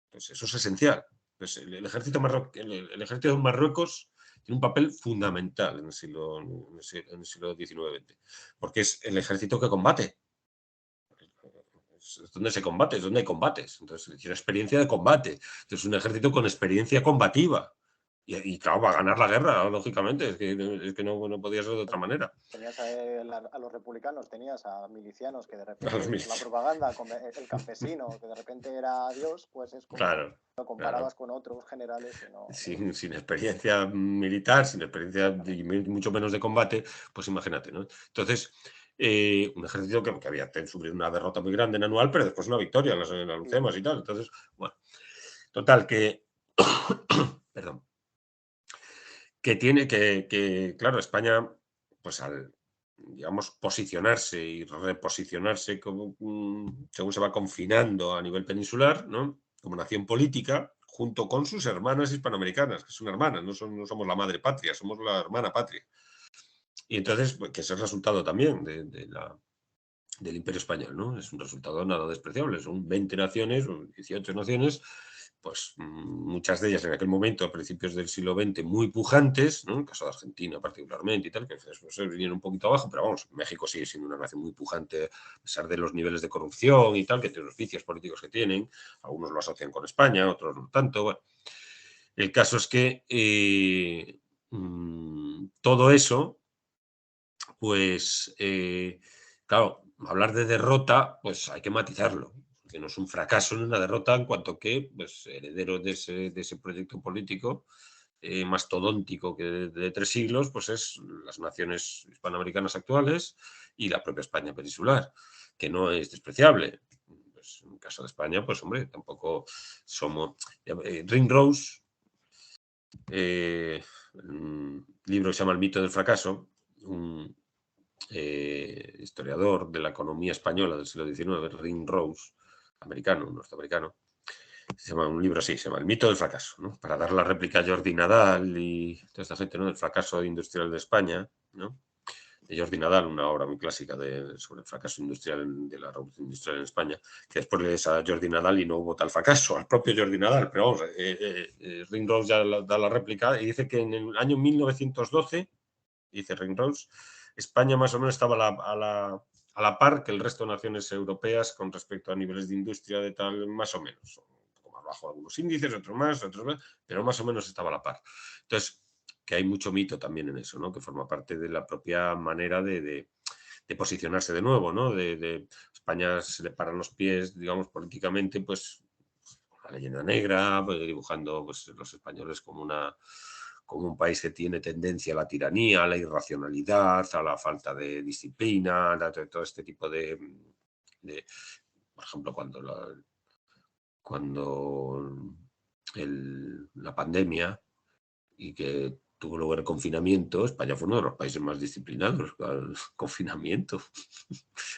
Entonces, eso es esencial. Pues el ejército de Marruecos tiene un papel fundamental en el siglo XIX-XX, porque es el ejército que combate. Es donde se combate, es donde hay combates. Entonces, tiene experiencia de combate. Entonces, es un ejército con experiencia combativa. Y claro, va a ganar la guerra, lógicamente, es que no podía ser de otra manera. Tenías a los republicanos, tenías a milicianos que de A los repente, por la milicianos. propaganda, el campesino que de repente era Dios, pues es como Claro, lo claro. comparabas con otros generales y no, Sin experiencia militar, sin experiencia y exactamente. mucho menos de combate, pues imagínate, ¿no? Entonces, un ejército que había sufrido una derrota muy grande en Anual, pero después una victoria en las Sí, Alhucemas y tal. Entonces, bueno, total, que, perdón, que tiene claro, España, pues al, digamos, posicionarse y reposicionarse como, según se va confinando a nivel peninsular, ¿no? Como nación política, junto con sus hermanas hispanoamericanas, que son hermanas, no somos la madre patria, somos la hermana patria. Y entonces, pues, que es el resultado también del Imperio Español, ¿no? Es un resultado nada despreciable. Son 20 naciones, o 18 naciones, pues muchas de ellas en aquel momento, a principios del siglo XX, muy pujantes, ¿no? En el caso de Argentina particularmente y tal, que después se vinieron un poquito abajo, pero vamos, México sigue siendo una nación muy pujante, a pesar de los niveles de corrupción y tal, que tiene los vicios políticos que tienen. Algunos lo asocian con España, otros no tanto. Bueno, el caso es que todo eso pues, claro, hablar de derrota, pues hay que matizarlo, que no es un fracaso ni una derrota en cuanto que, pues, heredero de ese proyecto político mastodóntico que de 3 siglos, pues es las naciones hispanoamericanas actuales y la propia España peninsular, que no es despreciable. Pues, en el caso de España, pues hombre, tampoco somos... Ringrose, un libro que se llama El mito del fracaso, un, historiador de la economía española del siglo XIX, Ringrose, americano, norteamericano, se llama un libro así, se llama El mito del fracaso, ¿no? Para dar la réplica a Jordi Nadal y toda esta gente, ¿no? Del fracaso industrial de España, ¿no? De Jordi Nadal, una obra muy clásica sobre el fracaso industrial de la revolución industrial en España, que después lees a Jordi Nadal y no hubo tal fracaso, al propio Jordi Nadal, pero vamos, Ringrose ya da la réplica y dice que en el año 1912, dice Ringrose, España más o menos estaba a la par que el resto de naciones europeas con respecto a niveles de industria de tal, más o menos. Un poco más bajo algunos índices, otros más, pero más o menos estaba a la par. Entonces, que hay mucho mito también en eso, ¿no? Que forma parte de la propia manera de posicionarse de nuevo, ¿no? España se le paran los pies, digamos, políticamente, pues la leyenda negra, pues, dibujando pues, los españoles como un país que tiene tendencia a la tiranía, a la irracionalidad, a la falta de disciplina, todo este tipo de por ejemplo, cuando la pandemia y que tuvo lugar el confinamiento, España fue uno de los países más disciplinados al confinamiento,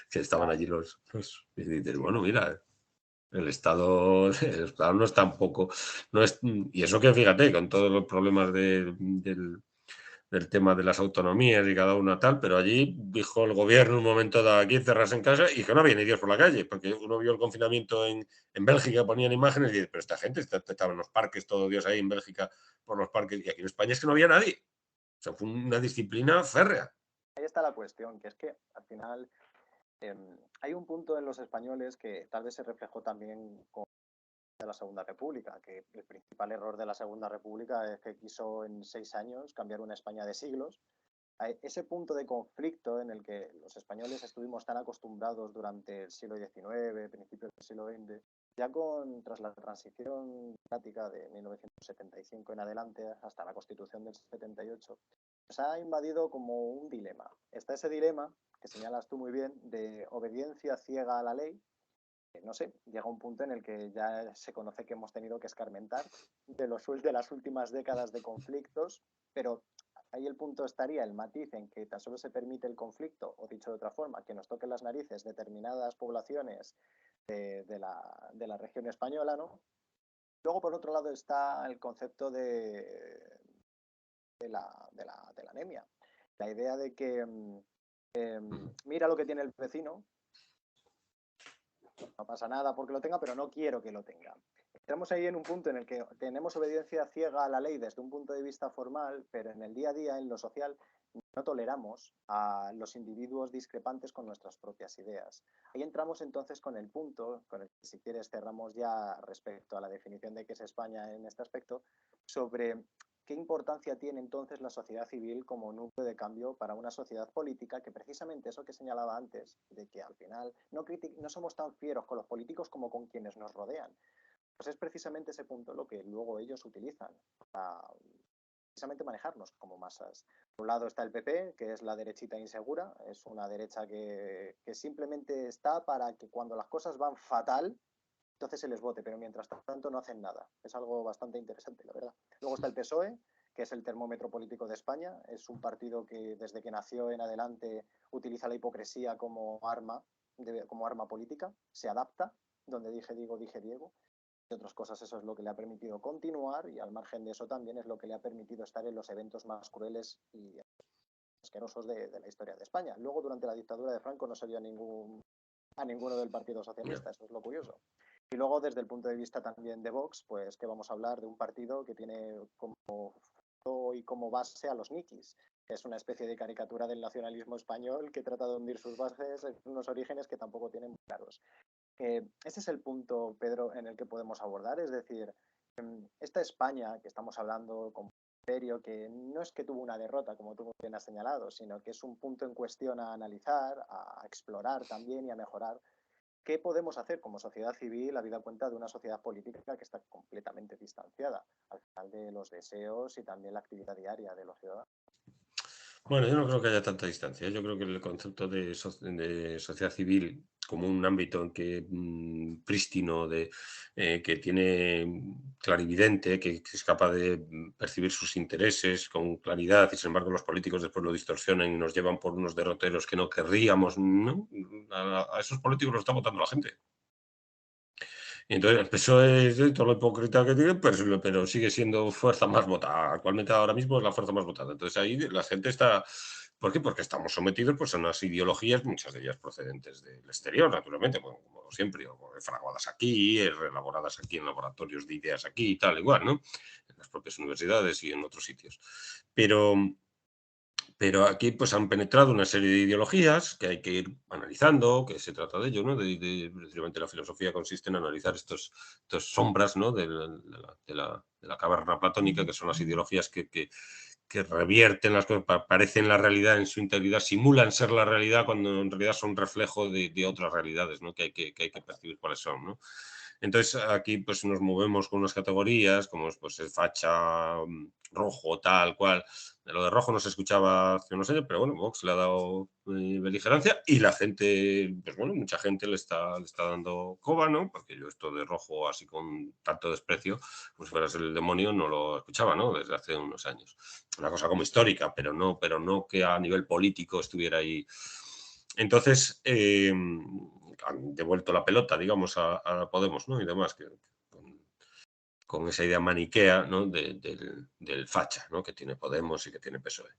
que estaban claro, allí y dices, sí, bueno, mira, el Estado no es tampoco, no es, y eso que fíjate, con todos los problemas del tema de las autonomías y cada una tal, pero allí dijo el gobierno un momento dado aquí cerrarse en casa y que no había ni Dios por la calle, porque uno vio el confinamiento en Bélgica, ponían imágenes y dice, pero esta gente estaba en los parques, todo Dios ahí en Bélgica por los parques, y aquí en España es que no había nadie. O sea, fue una disciplina férrea. ahí está la cuestión, que es que al final hay un punto en los españoles que tal vez se reflejó también con la Segunda República, que el principal error de la Segunda República es que quiso en 6 años cambiar una España de siglos. Ese punto de conflicto en el que los españoles estuvimos tan acostumbrados durante el siglo XIX, principios del siglo XX, ya tras la transición democrática de 1975 en adelante hasta la Constitución del 78, se ha invadido como un dilema. Está ese dilema que señalas tú muy bien de obediencia ciega a la ley, que no sé, llega un punto en el que ya se conoce que hemos tenido que escarmentar de las últimas décadas de conflictos, pero ahí el punto estaría el matiz en que tan solo se permite el conflicto, o dicho de otra forma, que nos toquen las narices determinadas poblaciones de la región española, ¿no? Luego, por otro lado, está el concepto de la anemia. La idea de que mira lo que tiene el vecino, no pasa nada porque lo tenga, pero no quiero que lo tenga. Entramos ahí en un punto en el que tenemos obediencia ciega a la ley desde un punto de vista formal, pero en el día a día, en lo social, no toleramos a los individuos discrepantes con nuestras propias ideas. Ahí entramos entonces con el punto, con el que si quieres cerramos ya respecto a la definición de qué es España en este aspecto, sobre ¿qué importancia tiene entonces la sociedad civil como núcleo de cambio para una sociedad política? Que precisamente eso que señalaba antes, de que al final no somos tan fieros con los políticos como con quienes nos rodean, pues es precisamente ese punto lo que luego ellos utilizan para precisamente manejarnos como masas. Por un lado está el PP, que es la derechita insegura, es una derecha que simplemente está para que cuando las cosas van fatal, entonces se les vote, pero mientras tanto no hacen nada. Es algo bastante interesante, la verdad. Luego está el PSOE, que es el termómetro político de España. Es un partido que desde que nació en adelante utiliza la hipocresía como arma política, se adapta, donde dije digo, dije Diego. Y otras cosas, eso es lo que le ha permitido continuar, y al margen de eso también es lo que le ha permitido estar en los eventos más crueles y asquerosos de la historia de España. Luego, durante la dictadura de Franco no se vio a ninguno del Partido Socialista, eso es lo curioso. Y luego, desde el punto de vista también de Vox, pues que vamos a hablar de un partido que tiene como base a los nikis, que es una especie de caricatura del nacionalismo español que trata de hundir sus bases en unos orígenes que tampoco tienen muy claros. Ese es el punto, Pedro, en el que podemos abordar, es decir, esta España que estamos hablando con imperio, que no es que tuvo una derrota, como tú bien has señalado, sino que es un punto en cuestión a analizar, a explorar también y a mejorar. ¿Qué podemos hacer como sociedad civil habida cuenta de una sociedad política que está completamente distanciada al final de los deseos y también la actividad diaria de los ciudadanos? Bueno, yo no creo que haya tanta distancia. Yo creo que el concepto de sociedad civil como un ámbito en que prístino, que tiene clarividente, que es capaz de percibir sus intereses con claridad, y sin embargo los políticos después lo distorsionan y nos llevan por unos derroteros que no querríamos, ¿no? A esos políticos los está votando la gente. Y entonces el PSOE es todo lo hipócrita que tiene, pero sigue siendo fuerza más votada. Actualmente ahora mismo es la fuerza más votada. Entonces ahí la gente está... ¿Por qué? Porque estamos sometidos pues, a unas ideologías, muchas de ellas procedentes del exterior, naturalmente, bueno, como siempre, o fraguadas aquí, elaboradas aquí en laboratorios de ideas aquí y tal, igual, ¿no? En las propias universidades y en otros sitios. Pero aquí pues han penetrado una serie de ideologías que hay que ir analizando, que se trata de ello, ¿no? Precisamente la filosofía consiste en analizar estos sombras, ¿no? De la caverna platónica, que son las ideologías que revierten las cosas, parecen la realidad en su integridad, simulan ser la realidad cuando en realidad son reflejo de otras realidades, ¿no? Que hay que percibir cuáles son, ¿no? Entonces aquí pues nos movemos con unas categorías como pues el facha, rojo, tal cual. De lo de rojo no se escuchaba hace unos años, pero bueno, Vox le ha dado beligerancia y la gente, pues bueno, mucha gente le está dando coba, ¿no? Porque yo esto de rojo así con tanto desprecio, como si fueras el demonio, no lo escuchaba, ¿no? Desde hace unos años. Una cosa como histórica, pero no que a nivel político estuviera ahí. Entonces, han devuelto la pelota, digamos, a Podemos, ¿no? Y demás, con esa idea maniquea, ¿no? del facha, ¿no? Que tiene Podemos y que tiene PSOE.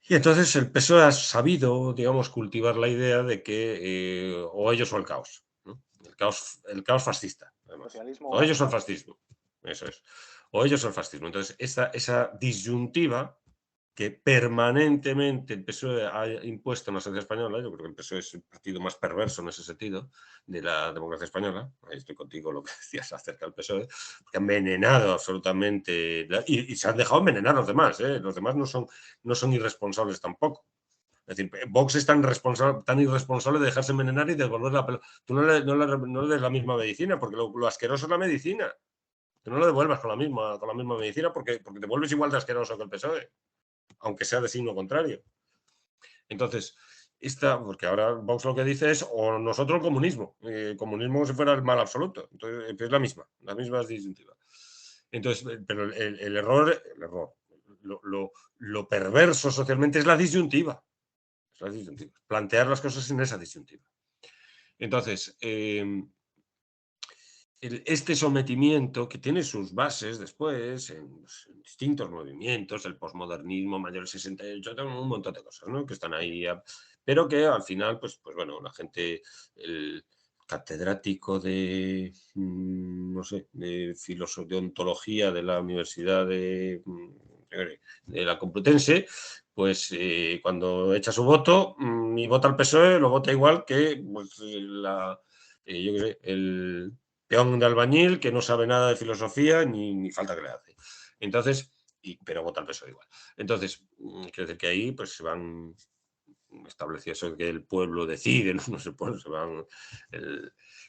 Y entonces el PSOE ha sabido, digamos, cultivar la idea de que o ellos o el caos, ¿no? El caos fascista, además. Socialismo O o ellos o el anarquía. fascismo, eso es. O ellos o el fascismo. Entonces, esa disyuntiva que permanentemente el PSOE ha impuesto en la sociedad española, yo creo que el PSOE es el partido más perverso en ese sentido de la democracia española, ahí estoy contigo lo que decías acerca del PSOE, que ha envenenado absolutamente, y se han dejado envenenar los demás, los demás no son irresponsables tampoco. Es decir, Vox es tan irresponsable de dejarse envenenar y devolver la pelota. Tú no le des la misma medicina, porque lo asqueroso es la medicina. Tú no lo devuelvas con la misma medicina porque te vuelves igual de asqueroso que el PSOE, aunque sea de signo contrario. Entonces, porque ahora Vox lo que dice es, o nosotros el comunismo, comunismo como si fuera el mal absoluto. Entonces, es la misma es disyuntiva. Entonces, pero el error, lo perverso socialmente es la disyuntiva. Es la disyuntiva. Plantear las cosas en esa disyuntiva. Entonces, este sometimiento que tiene sus bases después en distintos movimientos, el posmodernismo, mayor 68, un montón de cosas, ¿no? Que están ahí, pero que al final, pues bueno, la gente, el catedrático de, no sé, de ontología de la Universidad de la Complutense, pues cuando echa su voto y vota al PSOE, lo vota igual que pues, yo qué sé, el peón de albañil que no sabe nada de filosofía ni falta que le hace. Entonces, pero vota el PSOE igual. Entonces, quiero decir que ahí pues se van establecido eso de que el pueblo decide, no sé, pues se van,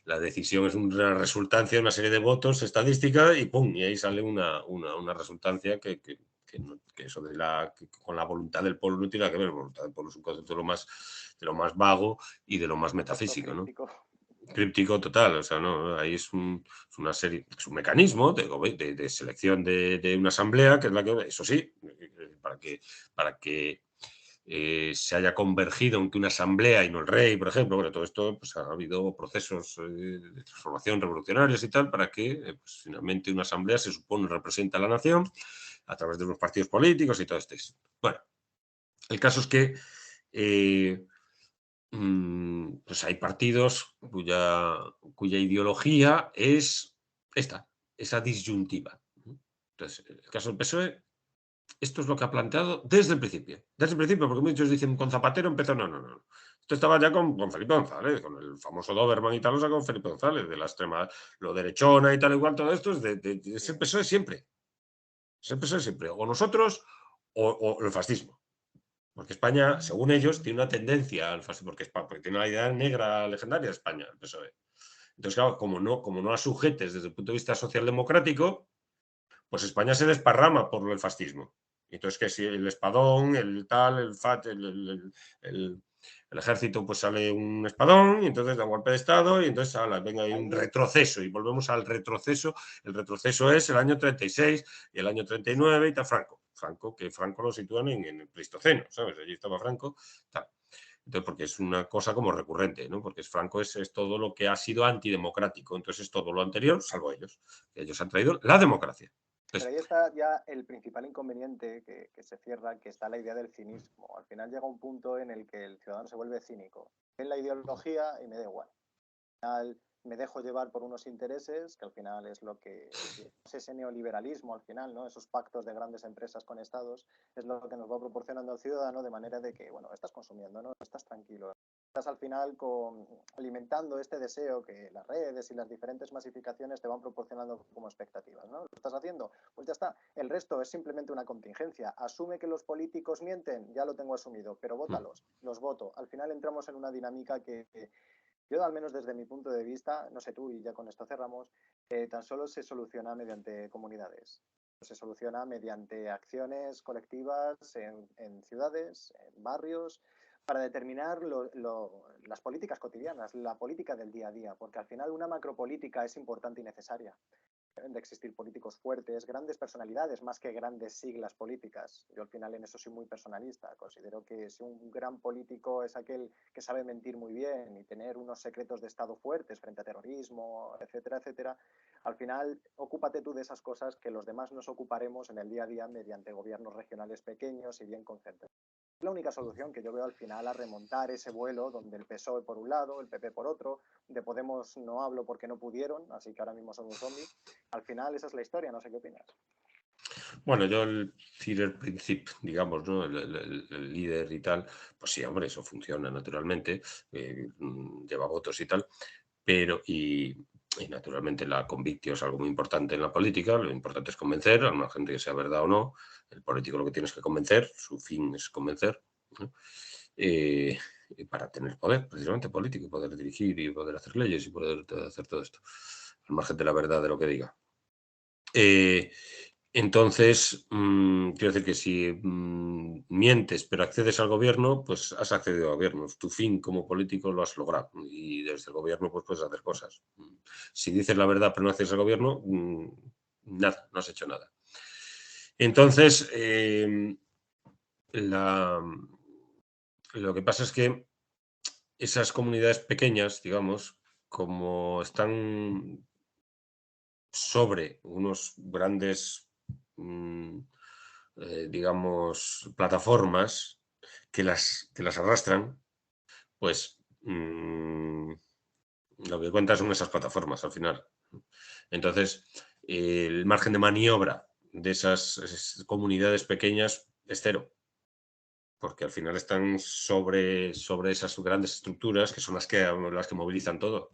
la decisión es una resultancia de una serie de votos estadística y ¡pum! Y ahí sale una resultancia que eso que con la voluntad del pueblo no tiene nada que ver. La voluntad del pueblo es un concepto de lo más vago y de lo más metafísico, ¿no? Críptico total, o sea, no, ahí es una serie, es un mecanismo de selección de una asamblea, que es la que, eso sí, para que se haya convergido en que una asamblea y no el rey, por ejemplo, bueno, todo esto, pues ha habido procesos de transformación revolucionarios y tal, para que pues, finalmente una asamblea se supone representa a la nación a través de unos partidos políticos y todo esto. Bueno, el caso es que pues hay partidos cuya ideología es esa disyuntiva. Entonces, el caso del PSOE, esto es lo que ha planteado desde el principio. Desde el principio, porque muchos dicen con Zapatero empezó. No. Esto estaba ya con Felipe González, con el famoso Doberman y tal, o sea, con Felipe González, de la extrema, lo derechona y tal, igual, todo esto es el PSOE siempre. Es el PSOE siempre. O nosotros o el fascismo. Porque España, según ellos, tiene una tendencia al fascismo, porque tiene la idea negra legendaria de España, el PSOE. Entonces, claro, como no la sujetes desde el punto de vista socialdemocrático, pues España se desparrama por el fascismo. Entonces, que si el espadón, el tal, el FAT, el ejército, pues sale un espadón y entonces da golpe de Estado y entonces venga, hay un retroceso y volvemos al retroceso. El retroceso es el año 36 y el año 39 y está Franco lo sitúan en el Pleistoceno, ¿sabes? Allí estaba Franco, tal. Entonces, porque es una cosa como recurrente, ¿no? Porque Franco es todo lo que ha sido antidemocrático, entonces es todo lo anterior, salvo ellos. Ellos han traído la democracia. Pero ahí está ya el principal inconveniente que se cierra, que está la idea del cinismo. Al final llega un punto en el que el ciudadano se vuelve cínico. En la ideología y me da igual. Al final me dejo llevar por unos intereses, que al final es lo que es ese neoliberalismo al final, ¿no? Esos pactos de grandes empresas con estados, es lo que nos va proporcionando al ciudadano de manera de que, bueno, estás consumiendo, ¿no? Estás tranquilo. Estás al final alimentando este deseo que las redes y las diferentes masificaciones te van proporcionando como expectativas, ¿no? ¿Lo estás haciendo? Pues ya está. El resto es simplemente una contingencia. Asume que los políticos mienten, ya lo tengo asumido, pero vótalos, los voto. Al final entramos en una dinámica que yo, al menos desde mi punto de vista, no sé tú, y ya con esto cerramos, tan solo se soluciona mediante comunidades. Se soluciona mediante acciones colectivas en ciudades, en barrios, para determinar las políticas cotidianas, la política del día a día, porque al final una macropolítica es importante y necesaria. Deben de existir políticos fuertes, grandes personalidades, más que grandes siglas políticas. Yo al final en eso soy muy personalista. Considero que si un gran político es aquel que sabe mentir muy bien y tener unos secretos de Estado fuertes frente a terrorismo, etcétera, etcétera, al final ocúpate tú de esas cosas que los demás nos ocuparemos en el día a día mediante gobiernos regionales pequeños y bien concentrados. Es la única solución que yo veo al final a remontar ese vuelo donde el PSOE por un lado, el PP por otro, de Podemos no hablo porque no pudieron, así que ahora mismo son un zombie. Al final esa es la historia, no sé qué opinas. Bueno, yo el Führerprinzip, digamos, ¿no? El líder y tal, pues sí, hombre, eso funciona naturalmente, lleva votos y tal, pero y naturalmente la convictio es algo muy importante en la política, lo importante es convencer, a una gente que sea verdad o no, el político lo que tiene es que convencer, su fin es convencer, ¿no? Para tener poder, precisamente político, y poder dirigir y poder hacer leyes y poder hacer todo esto, al margen de la verdad de lo que diga. Entonces, quiero decir que si mientes pero accedes al gobierno, pues has accedido al gobierno. Tu fin como político lo has logrado y desde el gobierno pues puedes hacer cosas. Si dices la verdad pero no accedes al gobierno, nada, no has hecho nada. Entonces, lo que pasa es que esas comunidades pequeñas, digamos, como están sobre unos grandes, digamos, plataformas que las arrastran, pues lo que cuentan son esas plataformas al final. Entonces, el margen de maniobra de esas comunidades pequeñas es cero, porque al final están sobre esas grandes estructuras que son las que movilizan todo.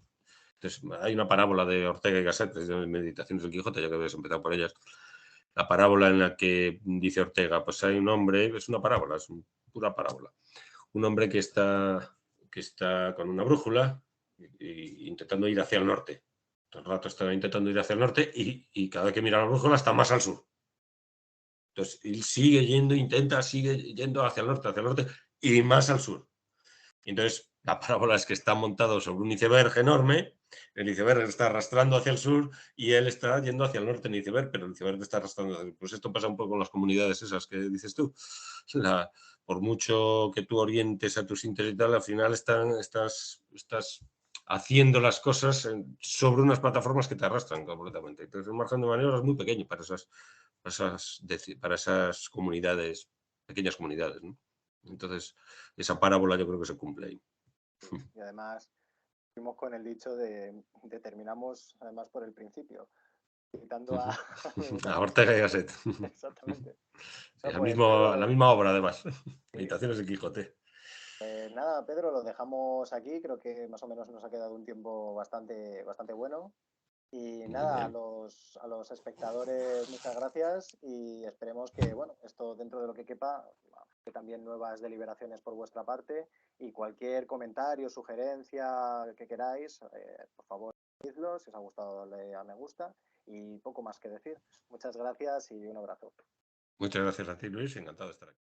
Entonces, hay una parábola de Ortega y Gasset, de Meditaciones del Quijote, ya que habéis empezado por ellas, la parábola en la que dice Ortega, pues hay un hombre, es una parábola, es una pura parábola. Un hombre que está con una brújula intentando ir hacia el norte. Todo el rato está intentando ir hacia el norte y cada vez que mira la brújula está más al sur. Entonces, él sigue yendo, sigue yendo hacia el norte y más al sur. Y entonces, la parábola es que está montado sobre un iceberg enorme, el iceberg está arrastrando hacia el sur y él está yendo hacia el norte en el iceberg, pero el iceberg está arrastrando hacia el sur. Pues esto pasa un poco con las comunidades esas que dices tú. Por mucho que tú orientes a tus intereses y tal, al final estás haciendo las cosas sobre unas plataformas que te arrastran completamente. Entonces, el margen de maniobra es muy pequeño para esas comunidades, pequeñas comunidades, ¿no? Entonces, esa parábola yo creo que se cumple ahí. Y además, fuimos con el dicho de terminamos además por el principio, citando a, A Ortega y Gasset. Exactamente. Sí, Bueno, la pues misma Pedro, obra, además. sí. Meditaciones de Quijote. Nada, Pedro, lo dejamos aquí. Creo que más o menos nos ha quedado un tiempo bastante bueno. Y Muy nada, bien. a los espectadores, muchas gracias y esperemos que, bueno, esto dentro de lo que quepa, que también nuevas deliberaciones por vuestra parte y cualquier comentario, sugerencia que queráis, por favor, decidlo, si os ha gustado darle a me gusta y poco más que decir. Muchas gracias y un abrazo. Muchas gracias a ti, Luis. Encantado de estar aquí.